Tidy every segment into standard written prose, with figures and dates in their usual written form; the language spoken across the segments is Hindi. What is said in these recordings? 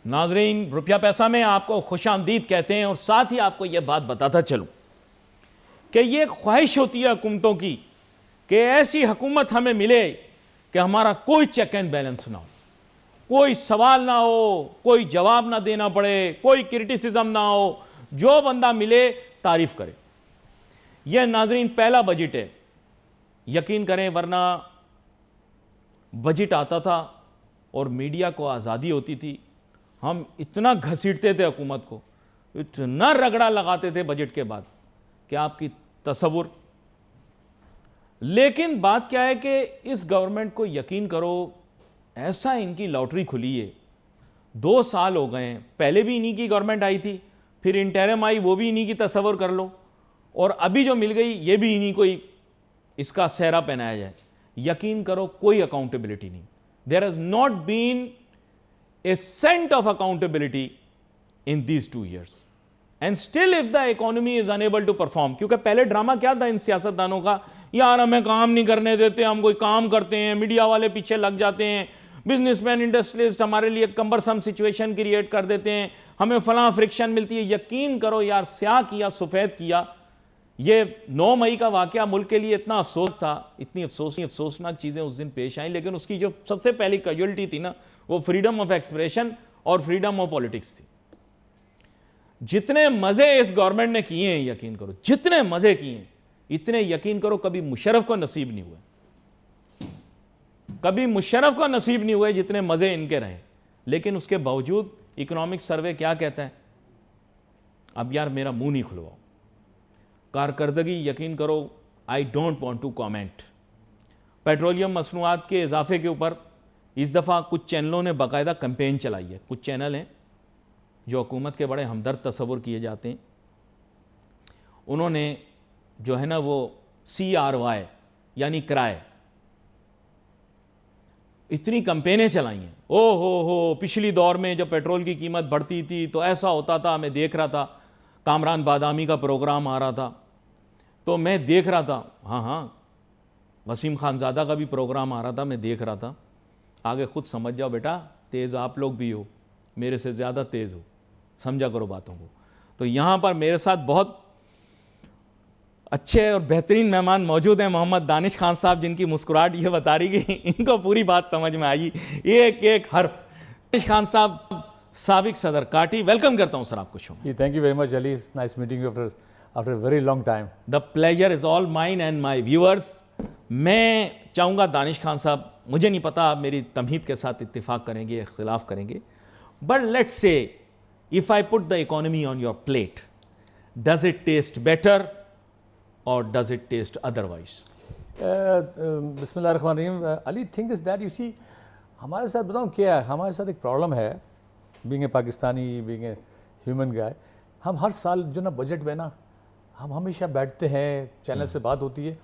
नाजरीन, रुपया पैसा में आपको खुशामदीद कहते हैं और साथ ही आपको यह बात बताता चलूं कि यह ख्वाहिश होती है हुकूमतों की कि ऐसी हुकूमत हमें मिले कि हमारा कोई चेक एंड बैलेंस ना हो, कोई सवाल ना हो, कोई जवाब ना देना पड़े, कोई क्रिटिसिज्म ना हो, जो बंदा मिले तारीफ करे। यह नाजरीन पहला बजट है, यकीन करें, वरना बजट आता था और मीडिया को आज़ादी होती थी, हम इतना घसीटते थे हुकूमत को, इतना रगड़ा लगाते थे बजट के बाद कि आपकी तसव्वुर। लेकिन बात क्या है कि इस गवर्नमेंट को यकीन करो, ऐसा इनकी लॉटरी खुली है। 2 साल हो गए हैं, पहले भी इन्हीं की गवर्नमेंट आई थी, फिर इंटरिम आई, वो भी इन्हीं की, तसव्वुर कर लो, और अभी जो मिल गई ये भी इन्हीं को ही इसका सेहरा पहनाया जाए। यकीन करो कोई अकाउंटेबिलिटी नहीं। There has not been a cent of accountability in these 2 years and still if the economy is unable to perform, क्योंकि पहले ड्रामा क्या था इन सियासतदानों का, यार हमें काम नहीं करने देते, हम कोई काम करते हैं, मीडिया वाले पीछे लग जाते हैं, बिजनेसमैन इंडस्ट्रियलिस्ट हमारे लिए कंबरसम सिचुएशन क्रिएट कर देते हैं, हमें फलां फ्रिक्शन मिलती है। यकीन करो यार, स्याह किया सफ़ेद किया। ये 9 मई का वाकया मुल्क के लिए इतना अफसोस था, इतनी अफसोसनाक चीज़ें उस दिन पेश आई, लेकिन उसकी जो सबसे पहली कैजुअलिटी थी ना, वो फ्रीडम ऑफ एक्सप्रेशन और फ्रीडम ऑफ पॉलिटिक्स थी। जितने मजे इस गवर्नमेंट ने किए हैं, यकीन करो, जितने मजे किए हैं, इतने यकीन करो कभी मुशर्रफ को नसीब नहीं हुए, कभी मुशर्रफ को नसीब नहीं हुए जितने मजे इनके रहे। लेकिन उसके बावजूद इकोनॉमिक सर्वे क्या कहता है, अब यार मेरा मुंह नहीं खुलवाओ, कारकर्दगी यकीन करो, I don't want to comment. Petroleum मसनूआत के इजाफे के ऊपर इस दफ़ा कुछ चैनलों ने बाकायदा कैंपेन चलाई है। कुछ चैनल हैं जो हुकूमत के बड़े हमदर्द तस्वुर किए जाते हैं, उन्होंने जो है ना वो CRY यानी किराए, इतनी कैंपेनें चलाई हैं। ओ हो, पिछली दौर में जब पेट्रोल की कीमत बढ़ती थी तो ऐसा होता था, मैं देख रहा था, कामरान बादामी का प्रोग्राम आ रहा था तो मैं देख रहा था, हाँ, वसीम खानज़ादा का भी प्रोग्राम आ रहा था, मैं देख रहा था। आगे खुद समझ जाओ बेटा, तेज़ आप लोग भी हो, मेरे से ज़्यादा तेज़ हो, समझा करो बातों को। तो यहाँ पर मेरे साथ बहुत अच्छे और बेहतरीन मेहमान मौजूद हैं, मोहम्मद दानिश खान साहब, जिनकी मुस्कुराहट ये बता रही कि इनको पूरी बात समझ में आई, एक एक हर्फ। दानिश खान साहब, साबिक सदर काटी, वेलकम करता हूँ सर आपको शो में। Thank you very much Ali, nice meeting you after very long time. The pleasure is all mine and my viewers. मैं चाहूँगा दानिश खान साहब, मुझे नहीं पता आप मेरी तमहीद के साथ इत्तेफाक करेंगे, इख्तिलाफ करेंगे, but let's say if I put the economy on your plate, does it taste better or does it taste otherwise? बिस्मिल्लाहिर्रहमानिर्रहीम। Ali, thing is that you see, हमारे साथ बताऊँ क्या है, हमारे साथ एक प्रॉब्लम है, being a Pakistani, being a human guy. हम हर साल जो ना बजट में ना, हम हमेशा बैठते हैं, चैनल से बात होती है,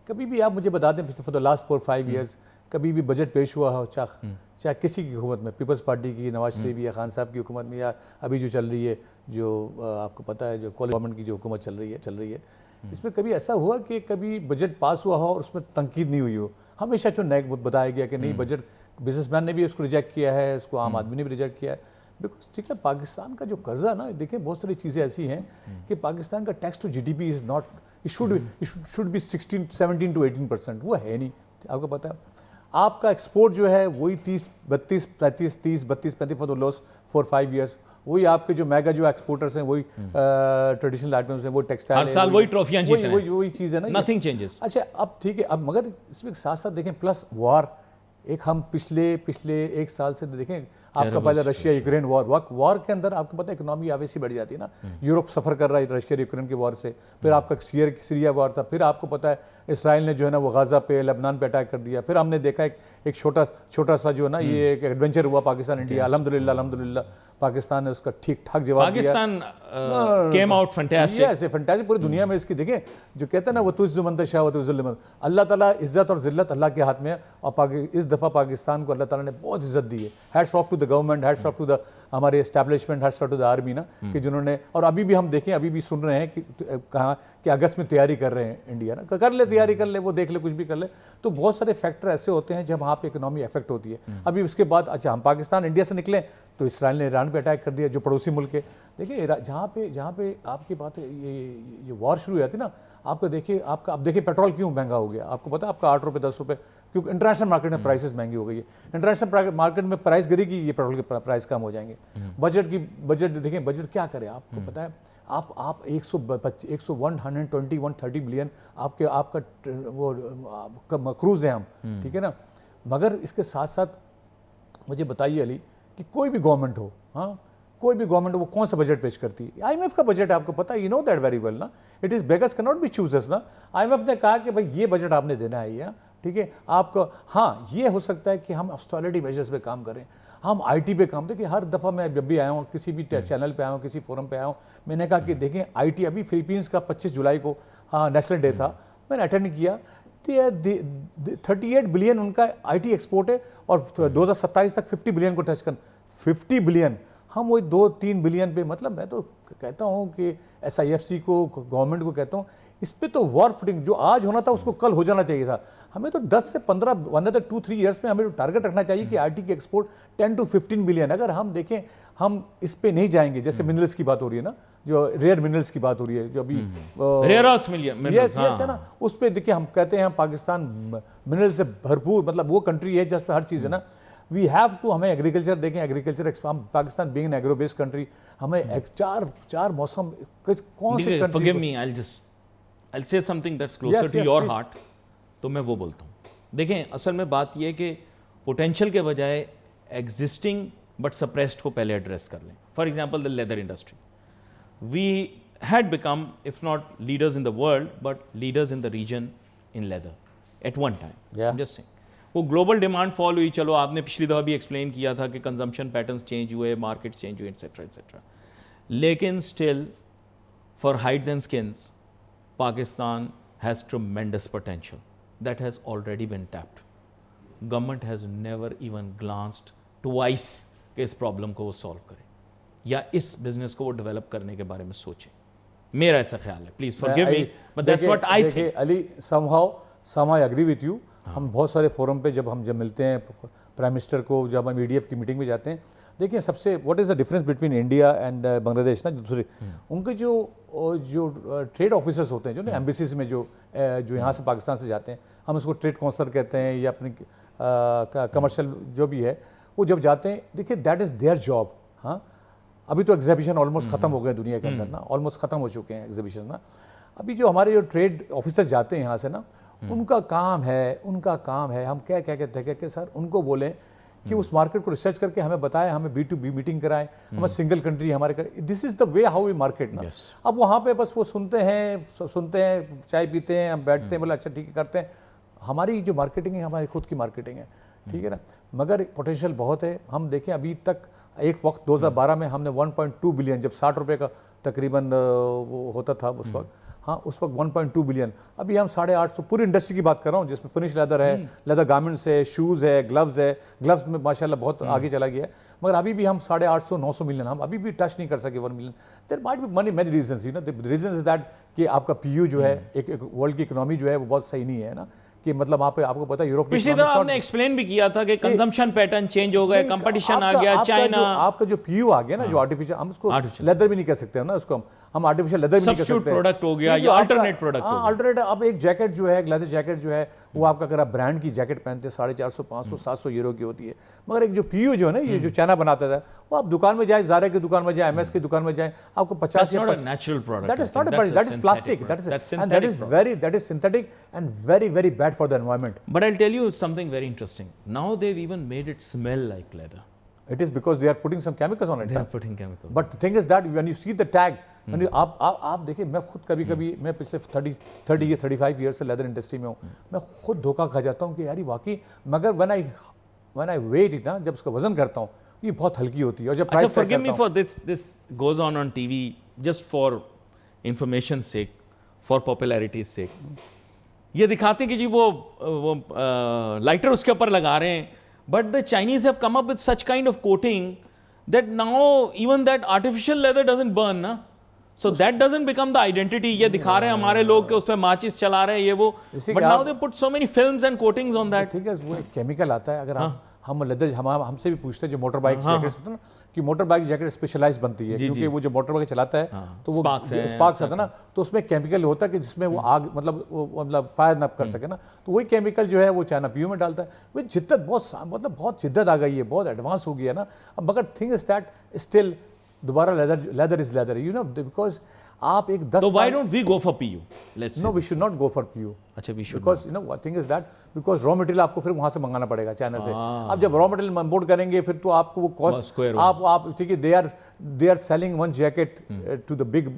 कभी भी आप मुझे बता दें फॉर द लास्ट 4-5 ईयर्स कभी भी बजट पेश हुआ हो, चाहे किसी की हुकूमत में, पीपल्स पार्टी की, नवाज शरीफ या खान साहब की हुकूमत में, या अभी जो चल रही है, जो आपको पता है जो गवर्नमेंट की जो हुकूमत चल रही है, इसमें कभी ऐसा हुआ कि कभी बजट पास हुआ हो और उसमें तनकीद नहीं हुई हो? हमेशा जो नए बताया गया कि नहीं, बजट बिजनेसमैन ने भी उसको रिजेक्ट किया है, उसको आम आदमी ने भी रिजेक्ट किया है। बिकॉज ठीक है, पाकिस्तान का जो कर्जा ना, देखिए बहुत सारी चीज़ें ऐसी हैं कि पाकिस्तान का tax to GDP is not, it should be 17 to 18%, वो है नहीं। आपको पता है आपका एक्सपोर्ट जो है वही 30-32 फॉर द लास्ट 4-5 ईयर्स, वही आपके जो मेगा जो एक्सपोर्टर्स हैं, वही ट्रेडिशनल आइटम्स हैं, वो टेक्सटाइल, हर साल वही ट्रॉफियां जीत रहे हैं, वही चीज़ है ना, नथिंग चेंजेस। अच्छा, अब ठीक है, अब मगर इसमें साथ साथ देखें प्लस वार, एक हम पिछले 1 साल से देखें, आपका पहले रशिया यूक्रेन वॉर के अंदर आपको पता है इकोनॉमी ऑब्वियसली बढ़ जाती है ना। यूरोप सफ़र कर रहा है रशिया यूक्रेन के वॉर से, फिर आपका सीरिया वॉर था, फिर आपको पता है इसराइल ने जो है ना वो गाज़ा पे, लेबनान पे अटैक कर दिया, फिर हमने देखा एक छोटा सा जो है ना ये एक एडवेंचर हुआ पाकिस्तान इंडिया। अल्हम्दुलिल्लाह पाकिस्तान ने उसका ठीक ठाक जवाब दिया। Pakistan came out fantastic. पूरी दुनिया में इसकी देखें, जो कहते हैं ना वो तुज़्ज़ु मन तशा व तुज़िल्लु मन, अल्लाह ताला इज़्ज़त और ज़िल्लत अल्लाह के हाथ में है, और इस दफ़ा पाकिस्तान को अल्लाह ताला ने बहुत इज़्ज़त दी है। Hats off to the government, hats off to the हमारे establishment has to the army ना, कि जिन्होंने, और अभी भी हम देखें, अभी भी सुन रहे हैं कि कहाँ कि अगस्त में तैयारी कर रहे हैं इंडिया ना, कर ले तैयारी कर ले, वो देख ले कुछ भी कर ले। तो बहुत सारे फैक्टर ऐसे होते हैं जब वहाँ पे इकोनॉमी इफेक्ट होती है। अभी उसके बाद अच्छा हम पाकिस्तान इंडिया से निकले तो इसराइल ने ईरान पे अटैक कर दिया, जो पड़ोसी मुल्क है। देखिए जहाँ पे आपकी बात है, ये वॉर शुरू हुई थी ना, आपको देखिए, आपका अब देखिए पेट्रोल क्यों महंगा हो गया, आपको पता है, आपका 8 रुपये 10 रुपये, क्योंकि इंटरनेशनल मार्केट में प्राइसेस महंगी हो गई है। इंटरनेशनल मार्केट में प्राइस गिरेगी, ये पेट्रोल के प्राइस कम हो जाएंगे। बजट देखिए, बजट क्या करे, आपको पता है, आप 120-130 बिलियन आपका वो क्रूज है हम, ठीक है ना। मगर इसके साथ साथ मुझे बताइए अली कि कोई भी गवर्नमेंट हो, हाँ, कोई भी गवर्नमेंट वो कौन सा बजट पेश करती है? आईएमएफ का बजट आपको पता है, you know that very well ना, it is beggars can not be choosers ना। आईएमएफ ने कहा कि भाई ये बजट आपने देना है, या ठीक है आपको, हाँ ये हो सकता है कि हम ऑस्टेरिटी मेजर्स पे काम करें, हम आईटी पे काम। देखिए हर दफ़ा मैं जब भी आया हूँ, किसी भी चैनल पे आया हूँ, किसी फोरम पे आया हूँ, मैंने कहा कि देखें आईटी, अभी फिलीपींस का 25 जुलाई को हाँ नेशनल डे था, मैंने अटेंड किया, 38 बिलियन उनका आईटी एक्सपोर्ट है, और 2027 तक 50 बिलियन को टच कर, 50 बिलियन, हम वही 2-3 बिलियन पे, मतलब मैं तो कहता हूँ कि SIFC को, गवर्नमेंट को कहता हूँ, इस पे तो वॉर फुटिंग, जो आज होना था उसको कल हो जाना चाहिए था। हमें तो 10 से 15 अनदर 2-3 ईयर्स में हमें तो टारगेट रखना चाहिए कि आईटी की एक्सपोर्ट 10 to 15 बिलियन। अगर हम देखें, हम इस पे नहीं जाएंगे, जैसे मिनरल्स की बात हो रही है ना, जो रेयर मिनरल्स की बात हो रही है, जो अभी रेयर अर्थ मिनरल्स, यस है ना, उस पे देखिए हम कहते हैं पाकिस्तान मिनरल से भरपूर, मतलब वो कंट्री है जिस पे हर चीज़ है ना। वी हैव टू, हमें एग्रीकल्चर देखें, agriculture Pakistan being an agro based country, हमें चार मौसम, कौन से country, forgive me, I'll say something that's closer Yes, to yes, your please. heart, तो मैं वो बोलता हूँ। देखें असल में बात ये है कि पोटेंशियल के बजाय एग्जिस्टिंग बट सप्रेस्ड को पहले एड्रेस कर लें। For example the leather industry, we had become if not leaders in the world but leaders in the region in leather at one time. Just saying, वो ग्लोबल डिमांड फॉल हुई, चलो आपने पिछली दफ़ा भी एक्सप्लेन किया था कि कंजम्पशन पैटर्न्स चेंज हुए, मार्केट चेंज हुए, एट्सेट्रा एट्सेट्रा, लेकिन still for hides and skins Pakistan has tremendous potential that has already been tapped. Government has never even glanced twice कि इस प्रॉब्लम को वो सॉल्व करे या इस बिजनेस को वो डेवलप करने के बारे में सोचे। मेरा ऐसा ख्याल है, please forgive me but that's what I think. Ali somehow I agree with you। हम बहुत सारे फोरम पे जब मिलते हैं प्राइम मिनिस्टर को, जब हम EDF की मीटिंग में जाते हैं, देखिए सबसे what is the difference between India and Bangladesh ना, दूसरे उनके जो ट्रेड ऑफिसर्स होते हैं, जो ना एम्बेसीज में जो यहाँ से पाकिस्तान से जाते हैं, हम उसको ट्रेड काउंसलर कहते हैं, या अपनी कमर्शियल जो भी है, वो जब जाते हैं, देखिए दैट इज़ देयर जॉब। हाँ, अभी तो एग्जीबिशन ऑलमोस्ट ख़त्म हो गए दुनिया के अंदर ना, ऑलमोस्ट ख़त्म हो चुके हैं एग्जीबिशन ना। अभी जो हमारे जो ट्रेड ऑफिसर्स जाते हैं यहाँ से ना, उनका काम है हम क्या कहते हैं कि सर उनको बोलें कि उस मार्केट को रिसर्च करके हमें बताएं, हमें B2B मीटिंग कराएं, हमें सिंगल कंट्री हमारे this is the way how we market ना। अब वहाँ पे बस वो सुनते हैं, चाय पीते हैं, हम बैठते हैं, बोले अच्छा ठीक है करते हैं। हमारी जो मार्केटिंग है, हमारी खुद की मार्केटिंग है, ठीक है ना, मगर पोटेंशियल बहुत है। हम देखें अभी तक, एक वक्त 2012 में हमने 1.2 बिलियन, जब 60 रुपये का तकरीबन वो होता था उस वक्त, हाँ उस वक्त 1.2 बिलियन, अभी हम 850, पूरी इंडस्ट्री की बात कर रहा हूँ जिसमें फिनिश लेदर है, लेदर गारमेंट्स है, शूज़ है, ग्लव्स में माशाल्लाह बहुत आगे चला गया है, मगर अभी भी हम 850-900 मिलियन, हम अभी भी टच नहीं कर सके 1 million. There might be many reasons, you know, the reason is that कि आपका PU जो है, एक वर्ल्ड की इकोनॉमी जो है वो बहुत सही नहीं है ना, कि मतलब वहाँ पे आपको पता है यूरोप, पिछली दफा आपने एक्सप्लेन भी किया था कि कंजम्पशन पैटर्न चेंज हो गए, कंपटीशन आ गया, चाइना, आपका जो PU आ गया ना, जो आर्टिफिशियल, हम उसको लेदर भी नहीं कह सकते ना, उसको हम आर्टिफिशियल लेदर भी नहीं कह सकते, सब्स्टिट्यूट प्रोडक्ट हो गया या अल्टरनेट प्रोडक्ट हो गया। अल्टरनेट, अब एक जैकेट जो है, लेदर जैकेट जो है, वो आपका अगर आप ब्रांड की जैकेट पहनते हैं 450, 500, 700 यूरो की होती है, मगर एक जो PU जो है ना, ये जो चाइना बनाता था, वो आप दुकान में जाए, ज़ारा की दुकान में जाए, MS की दुकान में जाए, आपको 50 या natural product, that is not a product, that is plastic, that is synthetic and very bad for the environment. But I'll tell you something very interesting. Now they've even made it smell like leather. It is because they are putting some chemicals on it. They are putting chemicals. But the thing is that when you see the tag, when you आप देखिए, मैं खुद कभी मैं पिछले 35 years से लेदर इंडस्ट्री में हूँ, मैं खुद धोखा खा जाता हूँ कि यार ये वाकई, मगर when I weight it ना, जब उसका वजन करता हूँ, ये बहुत हल्की होती है। और जब अच्छा, forgive me for this goes on TV just for information sake, for popularity's sake. ये दिखाते कि जी वो लाइटर उसके ऊपर लगा रहे हैं, but the Chinese have come up with such kind of coating that now even that artificial leather doesn't burn ना, so that doesn't become the identity. ये दिखा रहे हैं हमारे लोग कि उस पे माचिस चला रहे हैं ये वो, but now they put so many films and coatings on that. ठीक है, वो एक केमिकल आता है। अगर हम लेदर हमसे भी पूछते हैं जो मोटर बाइक जैकेट्स होते हैं ना, कि मोटर बाइक जैकेट स्पेशलाइज बनती है, क्योंकि वो जो मोटर बाइक चलाता है तो वो स्पार्क्स आता है ना, तो उसमें केमिकल होता है कि जिसमें वो आग मतलब फायर ना कर सके ना, तो वही केमिकल जो है वो चाइना पीयू में डालता है। वो शिद्दत बहुत शिद्दत आ गई है, बहुत एडवांस हो गया है ना। अब मगर थिंग इज दैट स्टिल दोबारा leather is leather, you know, because आप एक 10 So why don't we go for PU? Let's no, we should not go for PU. अच्छा, we should because you know thing is that, because raw material आपको फिर वहां से मंगाना पड़ेगा चाइना से। अब जब रॉ मटेरियल इंपोर्ट करेंगे फिर तो आपको वो कॉस्ट आप ठीक है, they are selling one jacket to the big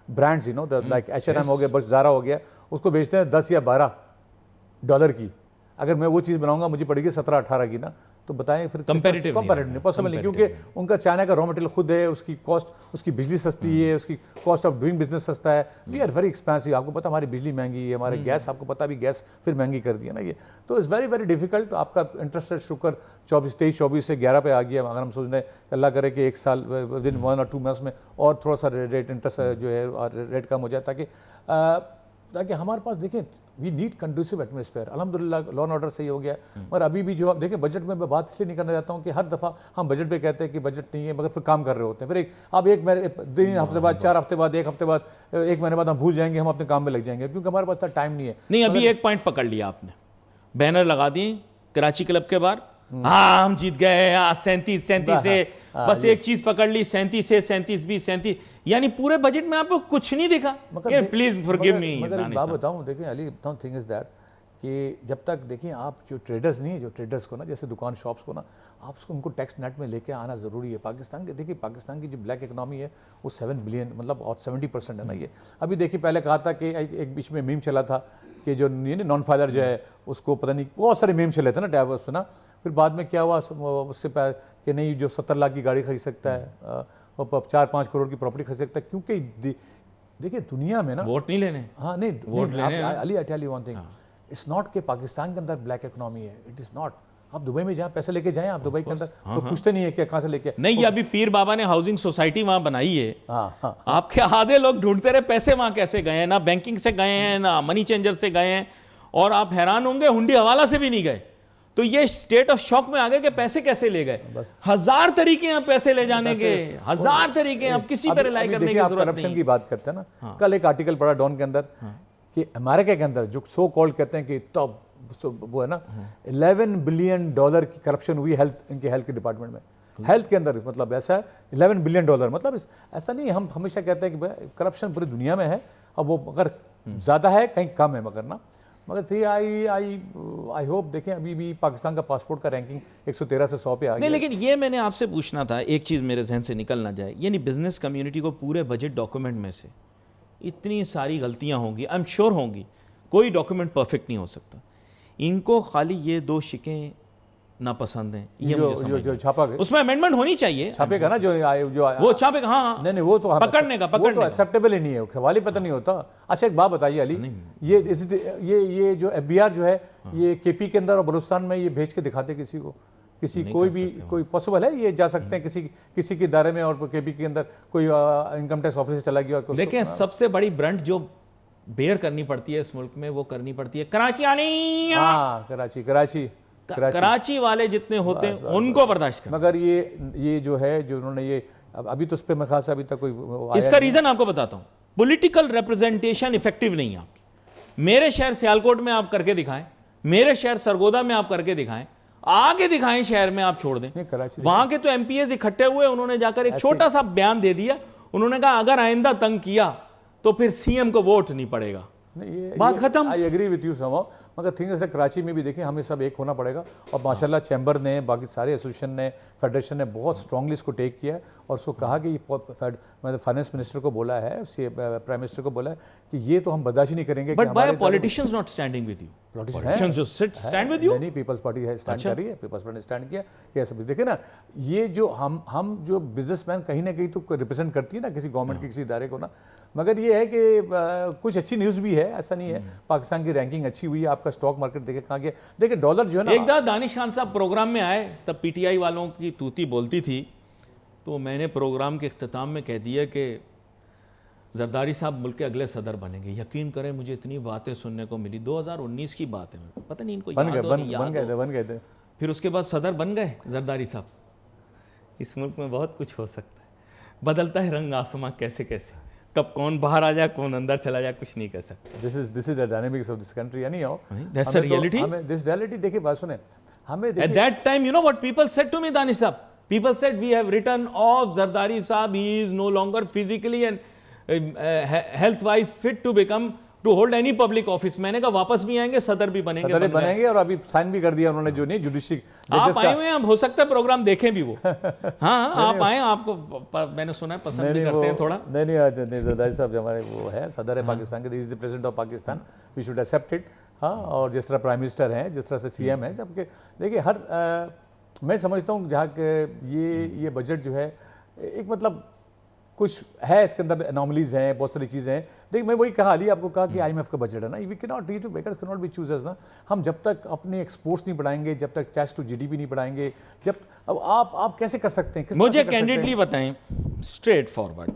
brands, you know, like H&M हो गया, बस ज़ारा हो गया, उसको बेचते हैं $10 या $12 की। अगर मैं वो चीज़ बनाऊंगा मुझे पड़ेगी 17-18 की ना, तो बताएं फिर कंपैरेटिव नहीं पॉसिबल नहीं, क्योंकि उनका चाइना का रॉ मटेरियल खुद है, उसकी कॉस्ट, उसकी बिजली सस्ती है, उसकी कॉस्ट ऑफ डूइंग बिजनेस सस्ता है। We are very expensive. आपको पता हमारी बिजली महंगी है, हमारे गैस, आपको पता भी गैस फिर महंगी कर दिया ना ये, तो इट्स वेरी वेरी डिफिकल्ट। आपका इंटरेस्ट रेट शुक्र 23-24 से 11 पे आ गया। अगर हम सोच रहे हैं अल्लाह करे कि एक साल विद इन 1 और 2 मंथ्स में और थोड़ा सा रेट इंटरेस्ट जो है और रेट कम हो जाए, ताकि हमारे पास देखें वी नीड कंडूसिव एटमॉस्फेयर। अल्हम्दुलिल्लाह लॉ एंड ऑर्डर सही हो गया, मगर अभी भी जो देखें बजट में मैं बात इसलिए नहीं करना चाहता हूँ कि हर दफ़ा हम बजट पे कहते हैं कि बजट नहीं है, मगर फिर काम कर रहे होते हैं। फिर एक महीने 3 हफ्ते बाद, 4 हफ्ते बाद, 1 हफ्ते बाद, 1 महीने बाद हम भूल जाएंगे, हम अपने काम में लग जाएंगे, क्योंकि हमारे पास इतना टाइम नहीं है। नहीं, अभी एक पॉइंट पकड़ लिया आपने, बैनर लगा दिए कराची क्लब के बाहर, हाँ हम जीत गए, 37 से बस एक चीज पकड़ ली, 37 से 37 भी 37, यानी पूरे बजट में आपको कुछ नहीं दिखा। Please forgive me. मगर बात बताऊं, देखिए अली, थिंग इज दैट कि जब तक देखिए आप जो ट्रेडर्स नहीं है, जो ट्रेडर्स को ना, जैसे दुकान शॉप्स को ना, आप उसको उनको टैक्स नेट में लेके आना ज़रूरी है। पाकिस्तान के देखिए, पाकिस्तान की जो ब्लैक इकनॉमी है वो 7 बिलियन मतलब और 70% है ना ये। अभी देखिए पहले कहा था कि एक बीच में मीम चला था कि जो नॉन फाइलर जो है उसको पता नहीं बहुत सारे मीम चले थे ना टैब उस पर ना, फिर बाद में क्या हुआ उससे कि नहीं, जो 70 लाख की गाड़ी खरीद सकता है और 4-5 करोड़ की प्रॉपर्टी खरीद सकता है, क्योंकि देखिए दुनिया में ना वोट नहीं लेने। हाँ नहीं, वोट लेने। Ali I tell you one thing, it's not कि पाकिस्तान के अंदर ब्लैक इकोनॉमी है, इट इज नॉट। आप दुबई में जहाँ पैसे लेके जाएं, आप दुबई के अंदर तो पूछते नहीं है कि कहाँ से लेके। नहीं, ये अभी पीर बाबा ने हाउसिंग सोसाइटी वहां बनाई है। हाँ, आपके आधे लोग ढूंढते रहे पैसे वहां कैसे गए हैं, ना बैंकिंग से गए हैं ना मनी चेंजर से गए हैं, और आप हैरान होंगे हुंडी हवाला से भी नहीं गए। तो ये स्टेट ऑफ शॉक में आ गए कि पैसे कैसे ले गए। 1000 तरीके हैं पैसे ले जाने के, 1000 तरीके हैं, आप किसी पर रिलाई करने की जरूरत नहीं। करप्शन की बात करते हैं ना, कल एक आर्टिकल पढ़ा डॉन के अंदर कि अमेरिका के अंदर जो सो कॉल्ड कहते हैं कि टॉप वो है ना, $11 बिलियन की करप्शन हुई इनके हेल्थ के डिपार्टमेंट में, हेल्थ के अंदर। मतलब ऐसा है $11 बिलियन, मतलब ऐसा नहीं। हम हमेशा कहते हैं कि करप्शन पूरी दुनिया में है, अब वो अगर ज़्यादा है कहीं कम है, मगर थी आई होप देखें अभी भी पाकिस्तान का पासपोर्ट का रैंकिंग 113 से 100 पे आ गया। नहीं, लेकिन ये मैंने आपसे पूछना था, एक चीज़ मेरे जहन से निकल ना जाए, यानी बिजनेस कम्युनिटी को पूरे बजट डॉक्यूमेंट में से इतनी सारी गलतियां होंगी, आई एम श्योर होंगी, कोई डॉक्यूमेंट परफेक्ट नहीं हो सकता। इनको खाली ये 2 शिकें नापसंद हैं, ये मुझे समझ जो छापा गया उसमें अमेंडमेंट होनी चाहिए। छापेगा ना जो वो छापेगा, हाँ नहीं वो तो पकड़ने का वो तो एक्सेप्टेबल ही नहीं है, खवाली पता नहीं होता। अच्छा एक बात बताइए अली, ये जो FBI जो है ये KP के अंदर और बलूचिस्तान में ये भेज के दिखाते किसी कोई पॉसिबल है ये जा सकते हैं किसी के दायरे में, और KP के अंदर कोई इनकम टैक्स ऑफिसर चला गया। देखें सबसे बड़ी ब्रंट जो बेयर करनी पड़ती है इस मुल्क में, वो करनी पड़ती है कराची आनी। हाँ कराची वाले जितने होते हैं उनको बर्दाश्त करना। मगर ये जो है जो उन्होंने ये अभी तो उस पर मैं खास अभी तक कोई इसका रीजन आपको बताता हूं, पॉलिटिकल रिप्रेजेंटेशन इफेक्टिव नहीं है आपकी। मेरे शहर सियालकोट में आप करके दिखाएं, मेरे शहर सरगोदा में आप करके दिखाएं, आगे दिखाएं शहर में आप छोड़ दें। वहां के तो MPs इकट्ठे हुए, उन्होंने जाकर एक छोटा सा बयान दे दिया, उन्होंने कहा अगर आइंदा तंग किया तो फिर CM को वोट नहीं पड़ेगा, बात खत्म। I agree with you somehow, मगर थिंग ऐसे कराची में भी देखें हमें सब एक होना पड़ेगा, और माशाल्लाह चैम्बर ने, बाकी सारे एसोसिएशन ने, फेडरेशन ने बहुत स्ट्रांगली इसको टेक किया है, और उसको कहा कि मतलब फाइनेंस मिनिस्टर को बोला है, प्राइम मिनिस्टर को बोला है कि ये तो हम बर्दाश्त नहीं करेंगे। But why politicians not standing with you? Politicians जो सिट स्टैंड विद यू। नहीं, पीपल्स पार्टी है स्टैंड कर रही है, पीपल्स पार्टी ने स्टैंड किया कि ऐसा देखिए ना, ये जो हम जो बिजनेसमैन कहीं ना कहीं तो रिप्रेजेंट करती है ना किसी गवर्नमेंट के किसी इदारे को ना, मगर ये है कि कुछ अच्छी न्यूज़ भी है, ऐसा नहीं है। पाकिस्तान की रैंकिंग अच्छी हुई है, आपका स्टॉक मार्केट देखे कहाँ गया। देखिए डॉलर जो है ना, एक दानिश खान साहब प्रोग्राम में आए तब PTI वालों की तूती बोलती थी तो मैंने प्रोग्राम के इख्तिताम में कह दिया कि जरदारी साहब मुल्क के अगले सदर बनेंगे। यकीन करें मुझे इतनी बातें सुनने को मिली, 2019 की बात है, मेरे को पता नहीं इनको बन याद गए हो नहीं याद हो। बन गए थे। फिर उसके बाद सदर बन गए जरदारी साहब। इस मुल्क में बहुत कुछ हो सकता है, बदलता है रंग आसमां कैसे कैसे, कब कौन बाहर आ जाए कौन अंदर चला जाए कुछ नहीं कह सकते। This is the dynamics of this country. Anyhow that's a reality. हमें दिस रियलिटी देखिए, बात सुने, हमें At देखिए that time, you know what people said to me, Danish Saab? People said, we have written off Zardari Saab, he is no longer physically and health-wise fit to hold any public office. मैंने कहा वापस भी आएंगे, सदर भी बनेंगे, सदर बनेंगे, और अभी साइन भी कर दिया उन्होंने, जो नहीं जुडिशरी आप आए हुए हैं, हो सकता है प्रोग्राम देखें भी वो। हाँ आप आए, आपको मैंने सुना है पसंद भी करते हैं थोड़ा। नहीं जरदारी साहब जो हमारे वो है सदर है पाकिस्तान के, is the president of Pakistan, we should accept it. हाँ, और जिस तरह प्राइम मिनिस्टर हैं, जिस तरह से सीएम है, सबके देखिए हर मैं समझता हूँ जहाँ के ये बजट जो है एक मतलब कुछ है, इसके अंदर एनॉमलीज हैं, बहुत सारी चीज़ें हैं। देखिए मैं वही कहा, अली आपको कहा कि आईएमएफ का बजट है ना, we can not, bakers can not be choosers ना। हम जब तक अपने एक्सपोर्ट्स नहीं बढ़ाएंगे, जब तक टैक्स टू जीडीपी नहीं बढ़ाएंगे, जब अब आप कैसे कर सकते हैं? मुझे कैंडिडेटली बताएं, स्ट्रेट फॉरवर्ड,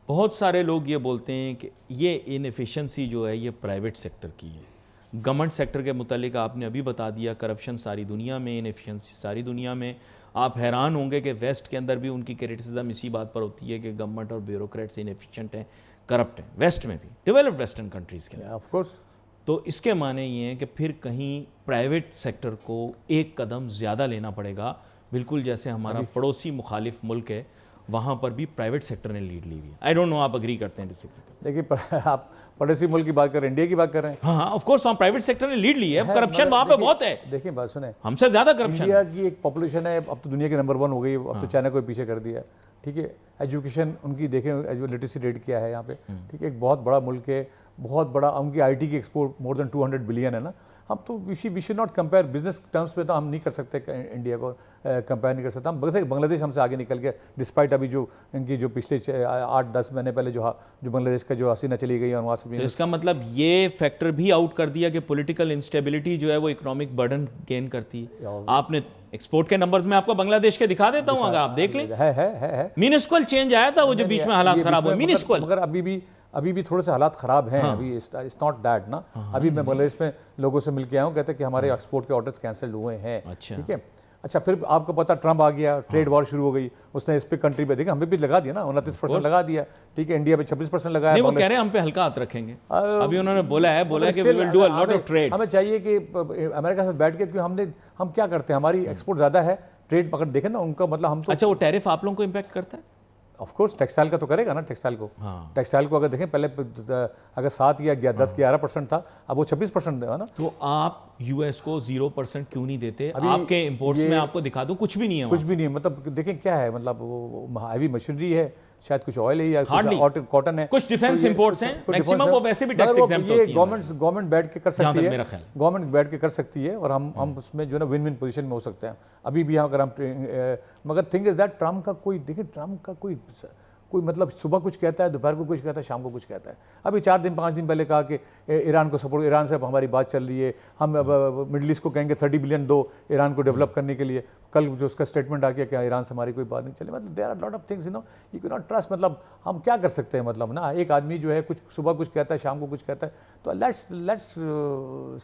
बहुत सारे लोग ये बोलते हैं कि ये इनएफिशिएंसी जो है ये प्राइवेट सेक्टर की है। गवर्नमेंट सेक्टर के मुतालिक आपने अभी बता दिया, करप्शन सारी दुनिया में, इनएफिशिएंसी सारी दुनिया में। आप हैरान होंगे कि वेस्ट के अंदर भी उनकी क्रिटिसिज्म इसी बात पर होती है कि गवर्नमेंट और ब्यूरोक्रेट्स इनएफिशिएंट हैं, करप्ट हैं, वेस्ट में भी, डेवलप्ड वेस्टर्न कंट्रीज़ के अंदर। Of course. तो इसके माने ये हैं कि फिर कहीं प्राइवेट सेक्टर को एक कदम ज़्यादा लेना पड़ेगा, बिल्कुल जैसे हमारा पड़ोसी मुखालिफ मुल्क है, वहाँ पर भी प्राइवेट सेक्टर ने लीड ली हुई है। आई डोंट नो आप अग्री करते हैं डिसएग्री? देखिए आप पड़ोसी मुल्क की बात कर रहे हैं, इंडिया की बात कर रहे हैं। हाँ ऑफ कोर्स, वहाँ प्राइवेट सेक्टर ने लीड ली है, करप्शन वहाँ पे बहुत है। देखिए बात सुने, हमसे ज़्यादा करप्शन। इंडिया की एक पॉपुलेशन है, अब तो दुनिया के नंबर 1 हो गई, अब तो चाइना को पीछे कर दिया, ठीक है। एजुकेशन उनकी देखें, लिटरेसी रेट क्या है यहाँ पे, ठीक है। एक बहुत बड़ा मुल्क है, बहुत बड़ा, उनकी आईटी की एक्सपोर्ट मोर देन 200 बिलियन है ना। हम तो we should not compare, business terms में तो हम नहीं कर सकते, इंडिया को कंपेयर नहीं कर सकते हम। बांग्लादेश हमसे आगे निकल गया, डिस्पाइट अभी जो इनकी जो पिछले 8-10 महीने पहले जो बांग्लादेश का जो हसीना चली गई और वहाँ से। तो इसका मतलब ये फैक्टर भी आउट कर दिया कि पॉलिटिकल इंस्टेबिलिटी जो है वो इकोनॉमिक बर्डन गेन करती है। आपने एक्सपोर्ट के नंबर्स में आपको बांग्लादेश के दिखा देता हूँ, अगर आप देख लें, है मिनिस्कुअल चेंज आया था वो जो बीच में हालात खराब हुए, मिनिस्कुअल। मगर अभी भी थोड़े से हालात खराब हैं। अभी इट्स नॉट दैट ना। अभी मैं बांग्लादेश में लोगों से मिल के आया हूँ, कहते हैं कि हमारे एक्सपोर्ट के ऑर्डर्स कैंसिल हुए हैं। अच्छा, ठीक है। अच्छा, फिर आपको पता ट्रम्प आ गया, ट्रेड वॉर शुरू हो गई, उसने इस पे कंट्री पे देखा, हमें भी लगा दिया ना, 29% लगा दिया, ठीक है। इंडिया पे 26% लगाया। नहीं, वो कह रहे हैं हम पे हल्का हाथ रखेंगे, अभी उन्होंने बोला कि we will do a lot of trade. हमें चाहिए कि अमेरिका से बैठ के, हम क्या करते हैं, हमारी एक्सपोर्ट ज़्यादा है, ट्रेड पकड़ देखें ना उनका, मतलब हम तो। अच्छा, वो टैरिफ आप लोगों को इम्पैक्ट करता है? ऑफ कोर्स, टेक्सटाइल का तो करेगा ना, टेक्सटाइल को। हाँ। टेक्सटाइल को अगर देखें, पहले अगर 7 या 10-11% था, अब वो 26% है ना। तो आप यूएस को 0% क्यों नहीं देते? आपके इंपोर्ट्स में आपको दिखा दूं, कुछ भी नहीं है, कुछ भी नहीं है। मतलब देखें क्या है, मतलब वो हैवी मशीनरी है, शायद कुछ ऑयल है या कुछ कॉटन है, कुछ डिफेंस इंपोर्ट्स हैं, मैक्सिमम वो वैसे भी टैक्स एग्जेम्प्ट होती है। गवर्नमेंट बैठ के कर सकती है, गवर्नमेंट बैठ के कर सकती है, और हम उसमें जो है ना विन विन पोजीशन में हो सकते हैं अभी भी। अगर हम, मगर थिंग इज दैट ट्रम्प का कोई मतलब सुबह कुछ कहता है, दोपहर को कुछ कहता है, शाम को कुछ कहता है। अभी 4-5 दिन पहले कहा कि ईरान को सपोर्ट, ईरान से हमारी बात चल रही है, हम मिडिल ईस्ट को कहेंगे 30 बिलियन दो ईरान को डेवलप करने के लिए। कल जो उसका स्टेटमेंट आ गया कि ईरान से हमारी कोई बात नहीं चले। मतलब there are lot of things, you can not trust. मतलब हम क्या कर सकते हैं, मतलब ना, एक आदमी जो है कुछ सुबह कुछ कहता है, शाम को कुछ कहता है। तो लेट्स